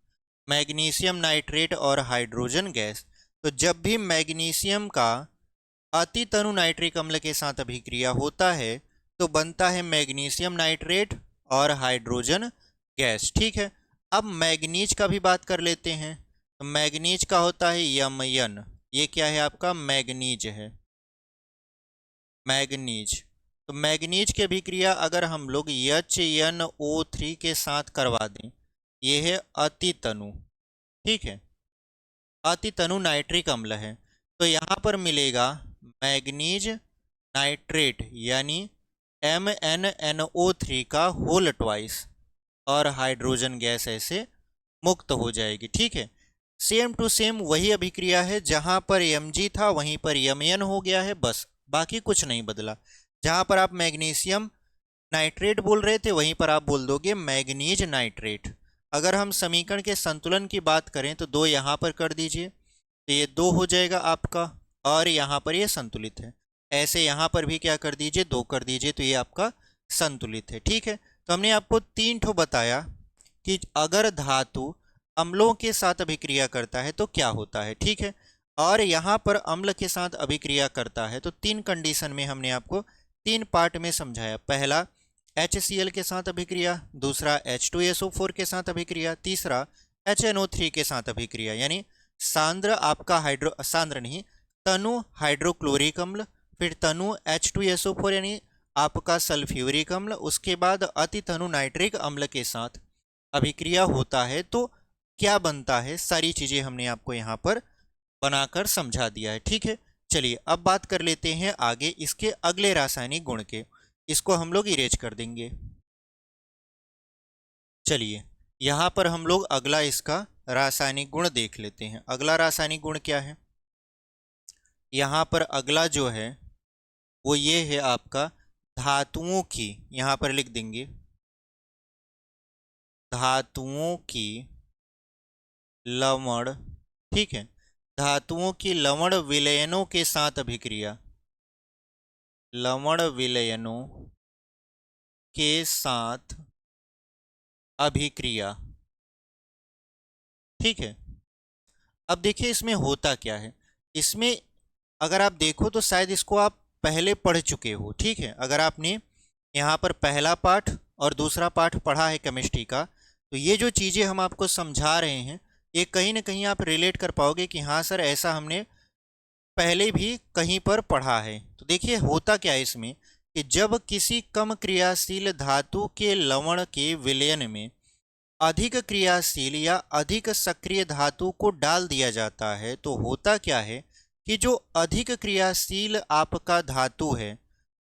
मैग्नीशियम नाइट्रेट और हाइड्रोजन गैस। तो जब भी मैग्नीशियम का अति तनु नाइट्रिक अम्ल के साथ अभिक्रिया होता है तो बनता है मैग्नीशियम नाइट्रेट और हाइड्रोजन गैस, ठीक है। अब मैग्नीज का भी बात कर लेते हैं। तो मैग्नीज का होता है Mn, ये क्या है आपका, मैग्नीज है, मैग्नीज। तो मैग्नीज की अभिक्रिया अगर हम लोग HNO3 के साथ करवा दें, ये है अति तनु, ठीक है, अति तनु नाइट्रिक अम्ल है। तो यहाँ पर मिलेगा मैग्नीज नाइट्रेट यानी MnNO3 का होल ट्वाइस, और हाइड्रोजन गैस ऐसे मुक्त हो जाएगी, ठीक है। सेम टू सेम वही अभिक्रिया है, जहां पर Mg था वहीं पर Mn हो गया है, बस बाकी कुछ नहीं बदला। जहां पर आप मैग्नीशियम नाइट्रेट बोल रहे थे वहीं पर आप बोल दोगे मैग्नीज नाइट्रेट। अगर हम समीकरण के संतुलन की बात करें तो 2 यहाँ पर कर दीजिए, तो ये 2 हो जाएगा आपका, और यहाँ पर ये संतुलित है। ऐसे यहाँ पर भी क्या कर दीजिए, 2 कर दीजिए, तो ये आपका संतुलित है, ठीक है। तो हमने आपको 3 ठो बताया कि अगर धातु अम्लों के साथ अभिक्रिया करता है तो क्या होता है, ठीक है। और यहाँ पर अम्ल के साथ अभिक्रिया करता है तो 3 कंडीशन में हमने आपको 3 पार्ट में समझाया। पहला HCl के साथ अभिक्रिया, दूसरा H2SO4 के साथ अभिक्रिया, तीसरा HNO3 के साथ अभिक्रिया। यानी सांद्र आपका सांद्र नहीं, तनु हाइड्रोक्लोरिक अम्ल, फिर तनु H2SO4 यानी आपका सल्फ्यूरिक अम्ल, उसके बाद अति तनु नाइट्रिक अम्ल के साथ अभिक्रिया होता है तो क्या बनता है, सारी चीजें हमने आपको यहाँ पर बनाकर समझा दिया है, ठीक है। चलिए अब बात कर लेते हैं आगे इसके अगले रासायनिक गुण के। इसको हम लोग इरेज कर देंगे। चलिए यहाँ पर हम लोग अगला इसका रासायनिक गुण देख लेते हैं। अगला रासायनिक गुण क्या है, यहाँ पर अगला जो है वो ये है आपका धातुओं की, यहाँ पर लिख देंगे धातुओं की लवण, ठीक है। धातुओं की लवण विलयनों के साथ अभिक्रिया, लवण विलयनों के साथ अभिक्रिया, ठीक है। अब देखिए इसमें होता क्या है, इसमें अगर आप देखो तो शायद इसको आप पहले पढ़ चुके हो, ठीक है। अगर आपने यहाँ पर पहला पाठ और दूसरा पाठ पढ़ा है केमिस्ट्री का, तो ये जो चीज़ें हम आपको समझा रहे हैं ये कहीं ना कहीं आप रिलेट कर पाओगे कि हाँ सर ऐसा हमने पहले भी कहीं पर पढ़ा है। तो देखिए होता क्या है इसमें कि जब किसी कम क्रियाशील धातु के लवण के विलयन में अधिक क्रियाशील या अधिक सक्रिय धातु को डाल दिया जाता है, तो होता क्या है कि जो अधिक क्रियाशील आपका धातु है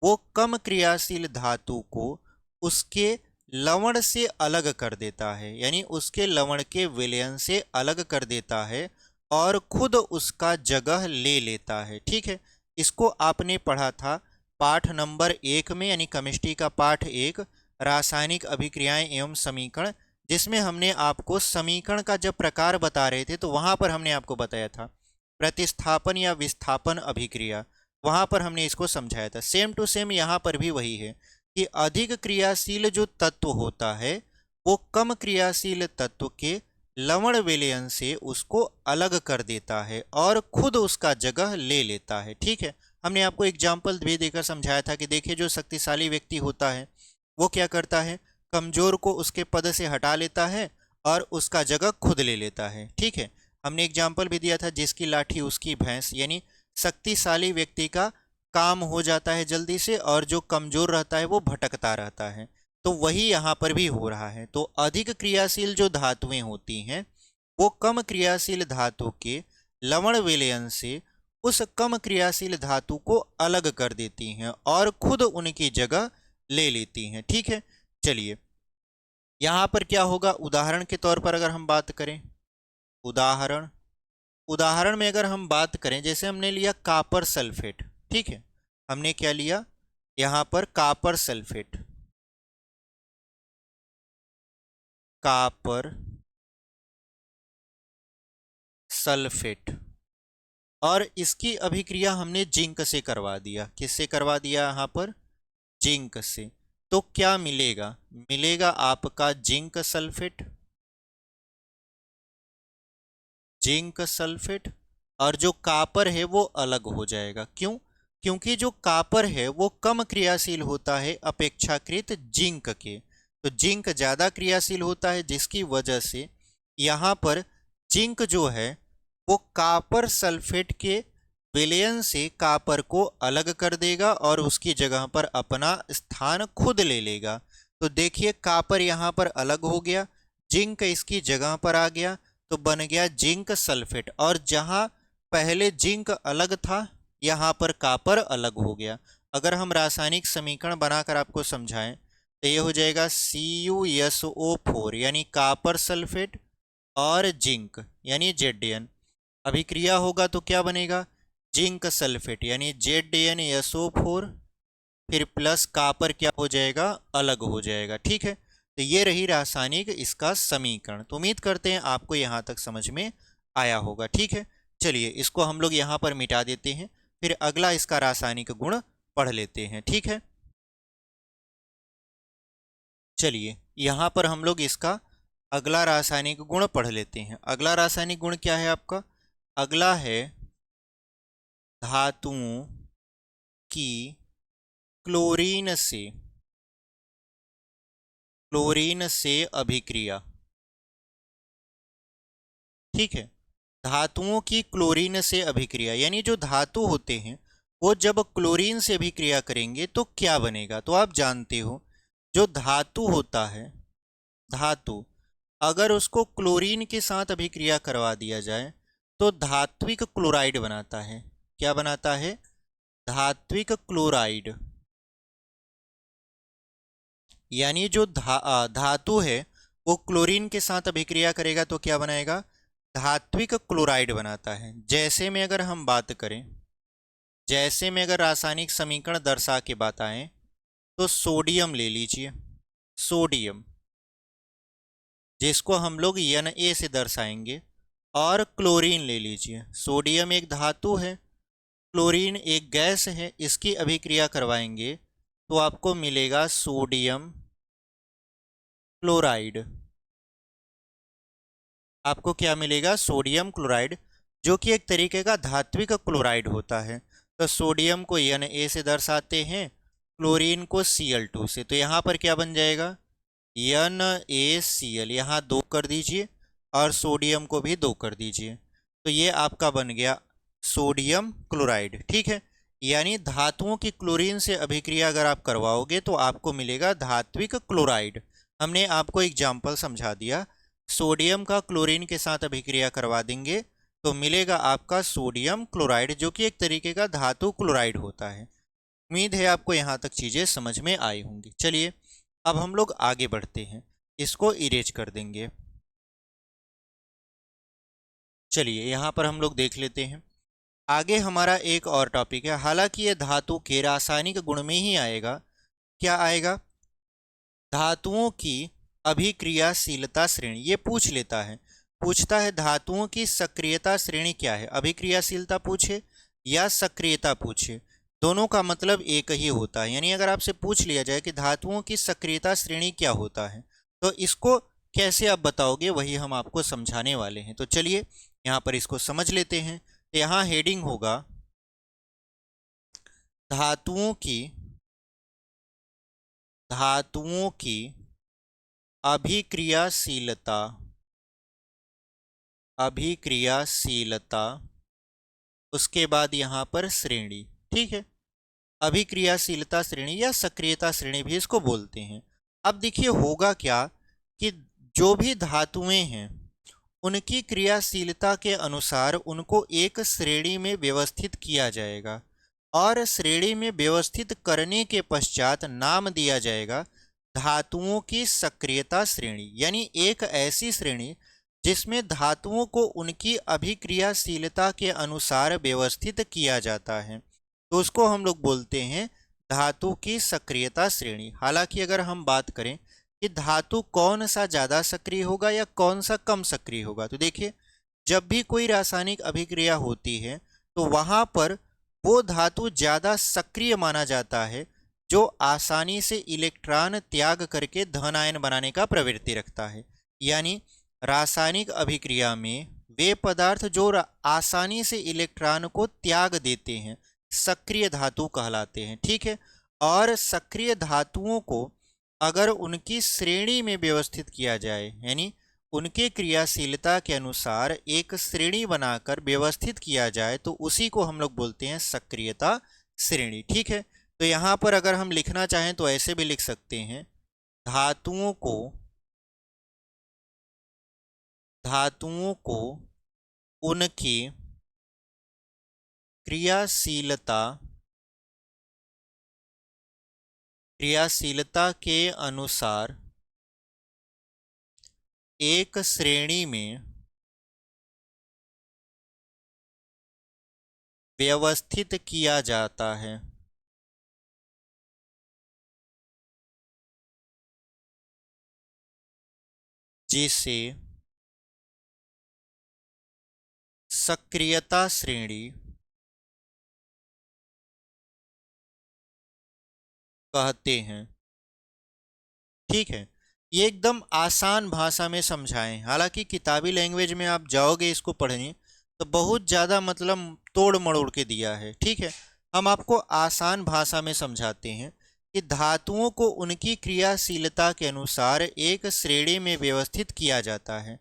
वो कम क्रियाशील धातु को उसके लवण से अलग कर देता है, यानी उसके लवण के विलयन से अलग कर देता है और खुद उसका जगह ले लेता है, ठीक है। इसको आपने पढ़ा था पाठ नंबर 1 में, यानी केमिस्ट्री का पाठ 1 रासायनिक अभिक्रियाएं एवं समीकरण, जिसमें हमने आपको समीकरण का जब प्रकार बता रहे थे तो वहां पर हमने आपको बताया था प्रतिस्थापन या विस्थापन अभिक्रिया, वहां पर हमने इसको समझाया था। सेम टू सेम यहाँ पर भी वही है कि अधिक क्रियाशील जो तत्व होता है वो कम क्रियाशील तत्व के लवण विलयन से उसको अलग कर देता है और खुद उसका जगह ले लेता है, ठीक है। हमने आपको एग्जाम्पल भी देकर समझाया था कि देखिए जो शक्तिशाली व्यक्ति होता है वो क्या करता है, कमजोर को उसके पद से हटा लेता है और उसका जगह खुद ले लेता है, ठीक है। हमने एग्जाम्पल भी दिया था जिसकी लाठी उसकी भैंस, यानी शक्तिशाली व्यक्ति का काम हो जाता है जल्दी से और जो कमजोर रहता है वो भटकता रहता है। तो वही यहाँ पर भी हो रहा है। तो अधिक क्रियाशील जो धातुएं होती हैं वो कम क्रियाशील धातु के लवण विलयन से उस कम क्रियाशील धातु को अलग कर देती हैं और खुद उनकी जगह ले लेती हैं, ठीक है। चलिए यहाँ पर क्या होगा, उदाहरण के तौर पर अगर हम बात करें, उदाहरण में अगर हम बात करें, जैसे हमने लिया कापर सल्फेट, ठीक है। हमने क्या लिया यहाँ पर कापर सल्फेट, कापर सल्फेट, और इसकी अभिक्रिया हमने जिंक से करवा दिया। किससे करवा दिया, यहाँ पर जिंक से। तो क्या मिलेगा, मिलेगा आपका जिंक सल्फेट, जिंक सल्फेट, और जो कापर है वो अलग हो जाएगा। क्यों, क्योंकि जो कापर है वो कम क्रियाशील होता है अपेक्षाकृत जिंक के, तो जिंक ज़्यादा क्रियाशील होता है जिसकी वजह से यहाँ पर जिंक जो है वो कापर सल्फेट के विलयन से कापर को अलग कर देगा और उसकी जगह पर अपना स्थान खुद ले लेगा। तो देखिए कापर यहाँ पर अलग हो गया, जिंक इसकी जगह पर आ गया, तो बन गया जिंक सल्फेट। और जहाँ पहले जिंक अलग था यहाँ पर कापर अलग हो गया। अगर हम रासायनिक समीकरण बनाकर आपको समझाएं तो ये हो जाएगा CuSO4 यानी कापर सल्फेट और जिंक यानी Zn। अभिक्रिया होगा तो क्या बनेगा, जिंक सल्फेट यानी ZnSO4 फिर प्लस कापर क्या हो जाएगा, अलग हो जाएगा, ठीक है। तो ये रही रासायनिक इसका समीकरण। तो उम्मीद करते हैं आपको यहाँ तक समझ में आया होगा, ठीक है। चलिए इसको हम लोग यहाँ पर मिटा देते हैं, फिर अगला इसका रासायनिक गुण पढ़ लेते हैं, ठीक है। चलिए यहाँ पर हम लोग इसका अगला रासायनिक गुण पढ़ लेते हैं। अगला रासायनिक गुण क्या है आपका, अगला है धातुओं की क्लोरीन से अभिक्रिया, ठीक है। धातुओं की क्लोरीन से अभिक्रिया, यानी जो धातु होते हैं वो जब क्लोरीन से अभिक्रिया करेंगे तो क्या बनेगा। तो आप जानते हो जो धातु होता है, धातु अगर उसको क्लोरीन के साथ अभिक्रिया करवा दिया जाए तो धात्विक क्लोराइड बनाता है। क्या बनाता है, धात्विक क्लोराइड। यानी जो धातु है वो क्लोरीन के साथ अभिक्रिया करेगा तो क्या बनाएगा, धात्विक क्लोराइड बनाता है। जैसे में अगर हम बात करें, जैसे में अगर रासायनिक समीकरण दर्शा के बताएं तो सोडियम ले लीजिए, सोडियम जिसको हम लोग Na से दर्शाएंगे, और क्लोरीन ले लीजिए। सोडियम एक धातु है, क्लोरीन एक गैस है, इसकी अभिक्रिया करवाएंगे तो आपको मिलेगा सोडियम क्लोराइड। आपको क्या मिलेगा, सोडियम क्लोराइड। जो कि एक तरीके का धात्विक क्लोराइड होता है। तो सोडियम को Na से दर्शाते हैं, क्लोरीन को Cl2 से। तो यहाँ पर क्या बन जाएगा, NaCl, यहाँ 2 कर दीजिए और सोडियम को भी 2 कर दीजिए। तो ये आपका बन गया सोडियम क्लोराइड। ठीक है, यानी धातुओं की क्लोरीन से अभिक्रिया अगर आप करवाओगे तो आपको मिलेगा धात्विक क्लोराइड। हमने आपको एग्जाम्पल समझा दिया, सोडियम का क्लोरीन के साथ अभिक्रिया करवा देंगे तो मिलेगा आपका सोडियम क्लोराइड, जो कि एक तरीके का धातु क्लोराइड होता है। उम्मीद है आपको यहाँ तक चीज़ें समझ में आई होंगी। चलिए अब हम लोग आगे बढ़ते हैं, इसको इरेज कर देंगे। चलिए यहाँ पर हम लोग देख लेते हैं। आगे हमारा एक और टॉपिक है, हालांकि ये धातु के रासायनिक गुण में ही आएगा। क्या आएगा, धातुओं की अभिक्रियाशीलता श्रेणी। ये पूछ लेता है, पूछता है धातुओं की सक्रियता श्रेणी क्या है। अभिक्रियाशीलता पूछे या सक्रियता पूछे, दोनों का मतलब एक ही होता है। यानी अगर आपसे पूछ लिया जाए कि धातुओं की सक्रियता श्रेणी क्या होता है, तो इसको कैसे आप बताओगे, वही हम आपको समझाने वाले हैं। तो चलिए यहाँ पर इसको समझ लेते हैं। तो यहाँ हेडिंग होगा धातुओं की अभिक्रियाशीलता, उसके बाद यहाँ पर श्रेणी। ठीक है, अभिक्रियाशीलता श्रेणी या सक्रियता श्रेणी भी इसको बोलते हैं। अब देखिए होगा क्या कि जो भी धातुएं हैं उनकी क्रियाशीलता के अनुसार उनको एक श्रेणी में व्यवस्थित किया जाएगा, और श्रेणी में व्यवस्थित करने के पश्चात नाम दिया जाएगा धातुओं की सक्रियता श्रेणी। यानी एक ऐसी श्रेणी जिसमें धातुओं को उनकी अभिक्रियाशीलता के अनुसार व्यवस्थित किया जाता है, तो उसको हम लोग बोलते हैं धातु की सक्रियता श्रेणी। हालांकि अगर हम बात करें कि धातु कौन सा ज़्यादा सक्रिय होगा या कौन सा कम सक्रिय होगा, तो देखिए जब भी कोई रासायनिक अभिक्रिया होती है तो वहाँ पर वो धातु ज़्यादा सक्रिय माना जाता है जो आसानी से इलेक्ट्रॉन त्याग करके धन आयन बनाने का प्रवृत्ति रखता है। यानी रासायनिक अभिक्रिया में वे पदार्थ जो आसानी से इलेक्ट्रॉन को त्याग देते हैं सक्रिय धातु कहलाते हैं। ठीक है, और सक्रिय धातुओं को अगर उनकी श्रेणी में व्यवस्थित किया जाए, यानी उनके क्रियाशीलता के अनुसार एक श्रेणी बनाकर व्यवस्थित किया जाए, तो उसी को हम लोग बोलते हैं सक्रियता श्रेणी। ठीक है, तो यहाँ पर अगर हम लिखना चाहें तो ऐसे भी लिख सकते हैं, धातुओं को उनकी क्रियाशीलता के अनुसार एक श्रेणी में व्यवस्थित किया जाता है। जिसे सक्रियता श्रेणी कहते हैं। ठीक है, ये एकदम आसान भाषा में समझाएं। हालांकि किताबी लैंग्वेज में आप जाओगे इसको पढ़ने तो बहुत ज़्यादा मतलब तोड़ मड़ोड़ के दिया है। ठीक है, हम आपको आसान भाषा में समझाते हैं कि धातुओं को उनकी क्रियाशीलता के अनुसार एक श्रेणी में व्यवस्थित किया जाता है,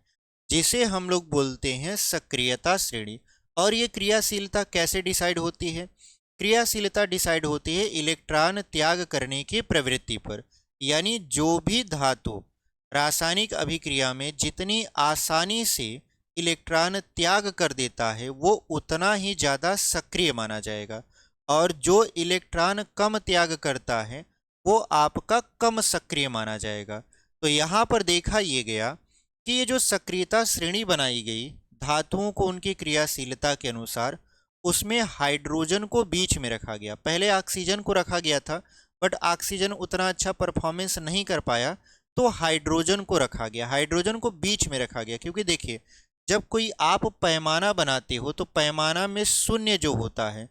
जिसे हम लोग बोलते हैं सक्रियता श्रेणी। और ये क्रियाशीलता कैसे डिसाइड होती है, क्रियाशीलता डिसाइड होती है इलेक्ट्रॉन त्याग करने की प्रवृत्ति पर। यानी जो भी धातु रासायनिक अभिक्रिया में जितनी आसानी से इलेक्ट्रॉन त्याग कर देता है वो उतना ही ज़्यादा सक्रिय माना जाएगा, और जो इलेक्ट्रॉन कम त्याग करता है वो आपका कम सक्रिय माना जाएगा। तो यहाँ पर देखा ये गया कि ये जो सक्रियता श्रेणी बनाई गई धातुओं को उनकी क्रियाशीलता के अनुसार, उसमें हाइड्रोजन को बीच में रखा गया। पहले ऑक्सीजन को रखा गया था, बट ऑक्सीजन उतना अच्छा परफॉर्मेंस नहीं कर पाया, तो हाइड्रोजन को रखा गया, हाइड्रोजन को बीच में रखा गया। क्योंकि देखिए जब कोई आप पैमाना बनाते हो तो पैमाना में शून्य जो होता है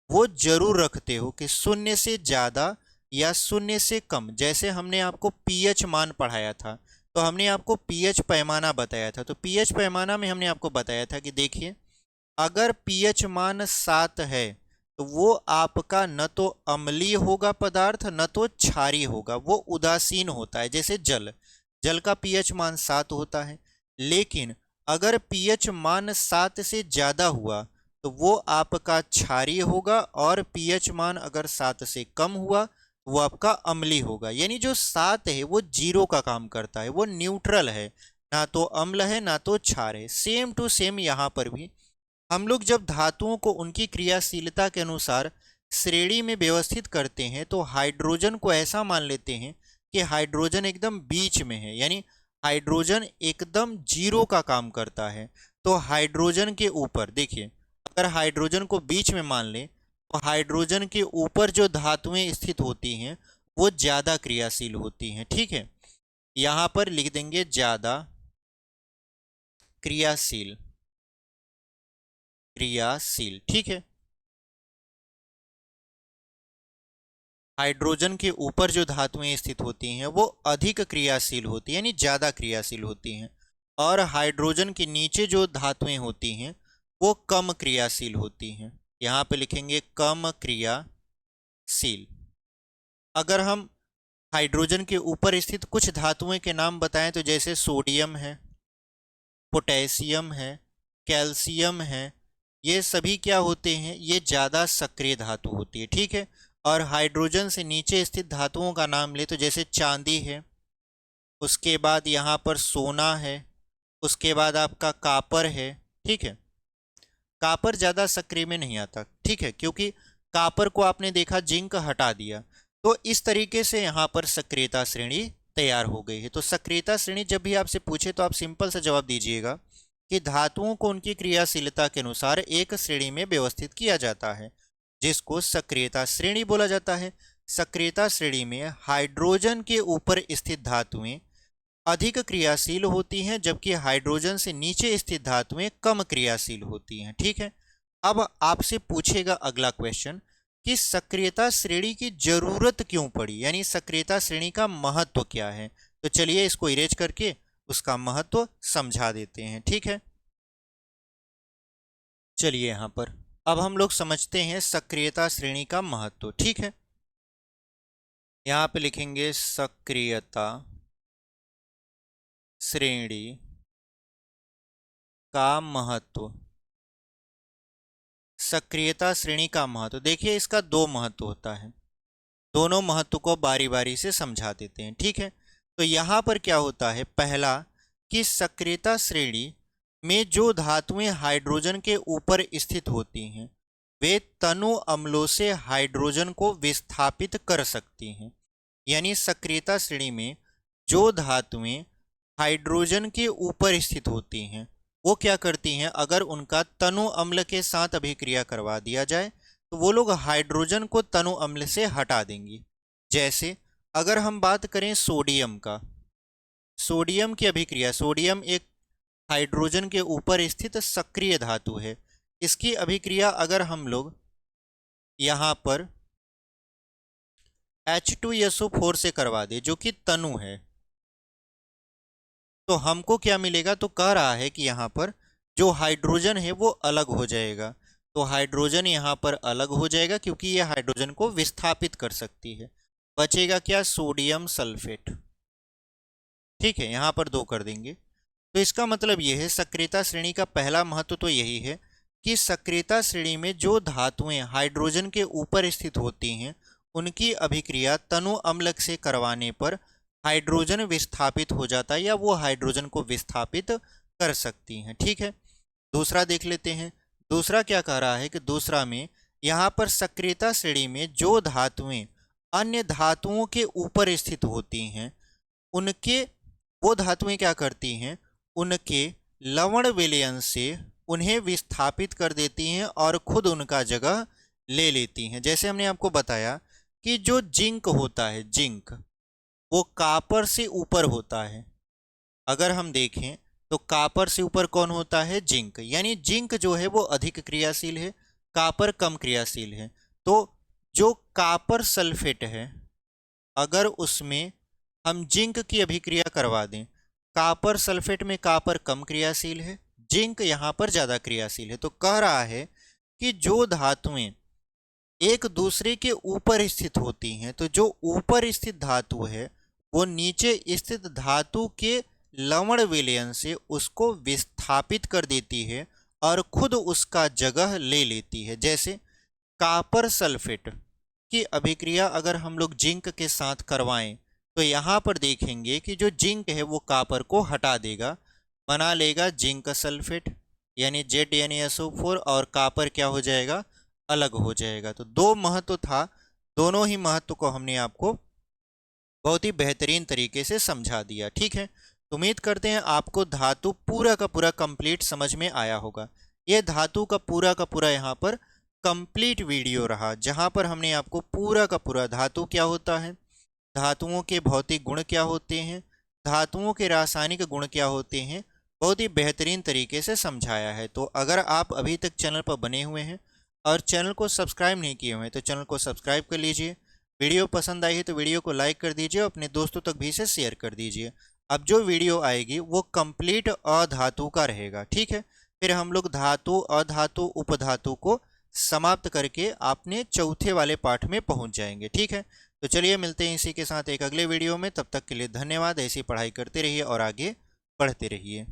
वो जरूर रखते हो कि शून्य से ज़्यादा या शून्य से कम। जैसे हमने आपको पीएच मान पढ़ाया था तो हमने आपको पीएच पैमाना बताया था, तो पीएच पैमाना में हमने आपको बताया था कि देखिए अगर पीएच मान 7 है तो वो आपका न तो अम्लीय होगा पदार्थ, न तो क्षारीय होगा, वो उदासीन होता है। जैसे जल, जल का पीएच मान 7 होता है। लेकिन अगर पीएच मान 7 से ज्यादा हुआ तो वो आपका क्षारीय होगा, और पीएच मान अगर 7 से कम हुआ वो आपका अम्लीय होगा। यानी जो 7 है वो जीरो का काम करता है, वो न्यूट्रल है, ना तो अम्ल है ना तो क्षार है। सेम टू सेम यहाँ पर भी हम लोग जब धातुओं को उनकी क्रियाशीलता के अनुसार श्रेणी में व्यवस्थित करते हैं तो हाइड्रोजन को ऐसा मान लेते हैं कि हाइड्रोजन एकदम बीच में है, यानी हाइड्रोजन एकदम जीरो का काम करता है। तो हाइड्रोजन के ऊपर देखिए, अगर हाइड्रोजन को बीच में मान लें तो हाइड्रोजन के ऊपर जो धातुएं स्थित होती हैं वो ज्यादा क्रियाशील होती हैं। ठीक है, यहां पर लिख देंगे ज्यादा क्रियाशील, क्रियाशील। ठीक है, हाइड्रोजन के ऊपर जो धातुएं स्थित होती हैं वो अधिक क्रियाशील होती हैं, यानी ज्यादा क्रियाशील होती हैं। और हाइड्रोजन के नीचे जो धातुएं होती हैं वो कम क्रियाशील होती हैं। यहां पे लिखेंगे कम क्रियाशील। अगर हम हाइड्रोजन के ऊपर स्थित कुछ धातुएं के नाम बताएं तो जैसे सोडियम है, पोटेशियम है, कैल्शियम है, ये सभी क्या होते हैं, ये ज़्यादा सक्रिय धातु होती है। ठीक है, और हाइड्रोजन से नीचे स्थित धातुओं का नाम ले तो जैसे चांदी है, उसके बाद यहाँ पर सोना है, उसके बाद आपका कापर है। ठीक है, कापर ज़्यादा सक्रिय में नहीं आता। ठीक है, क्योंकि कापर को आपने देखा जिंक हटा दिया, तो इस तरीके से यहाँ पर सक्रियता श्रेणी तैयार हो गई है। तो सक्रियता श्रेणी जब भी आपसे पूछे तो आप सिंपल सा जवाब दीजिएगा कि धातुओं को उनकी क्रियाशीलता के अनुसार एक श्रेणी में व्यवस्थित किया जाता है, जिसको सक्रियता श्रेणी बोला जाता है। सक्रियता श्रेणी में हाइड्रोजन के ऊपर स्थित धातुएं अधिक क्रियाशील होती हैं, जबकि हाइड्रोजन से नीचे स्थित धातुएं कम क्रियाशील होती हैं। ठीक है, अब आपसे पूछेगा अगला क्वेश्चन कि सक्रियता श्रेणी की जरूरत क्यों पड़ी, यानी सक्रियता श्रेणी का महत्व क्या है। तो चलिए इसको इरेज करके उसका महत्व समझा देते हैं। ठीक है, चलिए यहां पर अब हम लोग समझते हैं सक्रियता श्रेणी का महत्व। ठीक है, यहां पे लिखेंगे सक्रियता श्रेणी का महत्व। सक्रियता श्रेणी का महत्व, देखिए इसका दो महत्व होता है, दोनों महत्व को बारी बारी से समझा देते हैं। ठीक है, तो यहाँ पर क्या होता है, पहला कि सक्रियता श्रेणी में जो धातुएं हाइड्रोजन के ऊपर स्थित होती हैं वे तनु अम्लों से हाइड्रोजन को विस्थापित कर सकती हैं। यानी सक्रियता श्रेणी में जो धातुएं हाइड्रोजन के ऊपर स्थित होती हैं वो क्या करती हैं, अगर उनका तनु अम्ल के साथ अभिक्रिया करवा दिया जाए तो वो लोग हाइड्रोजन को तनु अम्ल से हटा देंगी। जैसे अगर हम बात करें सोडियम का, सोडियम की अभिक्रिया, सोडियम एक हाइड्रोजन के ऊपर स्थित सक्रिय धातु है, इसकी अभिक्रिया अगर हम लोग यहाँ पर H2SO4 से करवा दे जो कि तनु है, तो हमको क्या मिलेगा, तो कह रहा है कि यहाँ पर जो हाइड्रोजन है वो अलग हो जाएगा। तो हाइड्रोजन यहाँ पर अलग हो जाएगा क्योंकि ये हाइड्रोजन को विस्थापित कर सकती है। बचेगा क्या, सोडियम सल्फेट। ठीक है, यहाँ पर दो कर देंगे। तो इसका मतलब ये है सक्रियता श्रेणी का पहला महत्व तो यही है कि सक्रियता श्रेणी में जो धातुएं हाइड्रोजन के ऊपर स्थित होती हैं उनकी अभिक्रिया तनु अम्ल से करवाने पर हाइड्रोजन विस्थापित हो जाता है या वो हाइड्रोजन को विस्थापित कर सकती हैं। ठीक है, दूसरा देख लेते हैं। दूसरा क्या कह रहा है कि दूसरा में यहाँ पर सक्रियता श्रेणी में जो धातुएं अन्य धातुओं के ऊपर स्थित होती हैं उनके, वो धातुएं क्या करती हैं, उनके लवण विलयन से उन्हें विस्थापित कर देती हैं और खुद उनका जगह ले लेती हैं। जैसे हमने आपको बताया कि जो जिंक होता है, जिंक वो कापर से ऊपर होता है। अगर हम देखें तो कापर से ऊपर कौन होता है, जिंक। यानी जिंक जो है वो अधिक क्रियाशील है, कापर कम क्रियाशील है। तो जो कापर सल्फेट है अगर उसमें हम जिंक की अभिक्रिया करवा दें, कापर सल्फेट में कापर कम क्रियाशील है, जिंक यहाँ पर ज़्यादा क्रियाशील है। तो कह रहा है कि जो धातुएं एक दूसरे के ऊपर स्थित होती हैं, तो जो ऊपर स्थित धातु है वो नीचे स्थित धातु के लवण विलयन से उसको विस्थापित कर देती है और खुद उसका जगह ले लेती है। जैसे कॉपर सल्फेट की अभिक्रिया अगर हम लोग जिंक के साथ करवाएं तो यहाँ पर देखेंगे कि जो जिंक है वो कॉपर को हटा देगा, बना लेगा जिंक सल्फेट यानी ZnSO4, और कॉपर क्या हो जाएगा, अलग हो जाएगा। तो दो महत्व था, दोनों ही महत्व को हमने आपको बहुत ही बेहतरीन तरीके से समझा दिया। ठीक है, तो उम्मीद करते हैं आपको धातु पूरा का पूरा कंप्लीट समझ में आया होगा। ये धातु का पूरा यहाँ पर कंप्लीट वीडियो रहा, जहाँ पर हमने आपको पूरा का पूरा धातु क्या होता है, धातुओं के भौतिक गुण क्या होते हैं, धातुओं के रासायनिक गुण क्या होते हैं, बहुत ही बेहतरीन तरीके से समझाया है। तो अगर आप अभी तक चैनल पर बने हुए हैं और चैनल को सब्सक्राइब नहीं किए हुए हैं तो चैनल को सब्सक्राइब कर लीजिए। वीडियो पसंद आई है तो वीडियो को लाइक कर दीजिए, अपने दोस्तों तक भी इसे शेयर कर दीजिए। अब जो वीडियो आएगी वो कंप्लीट अधातु का रहेगा। ठीक है, फिर हम लोग धातु, अधातु, उपधातु को समाप्त करके अपने चौथे वाले पाठ में पहुंच जाएंगे। ठीक है, तो चलिए मिलते हैं इसी के साथ एक अगले वीडियो में। तब तक के लिए धन्यवाद। ऐसी पढ़ाई करते रहिए और आगे बढ़ते रहिए।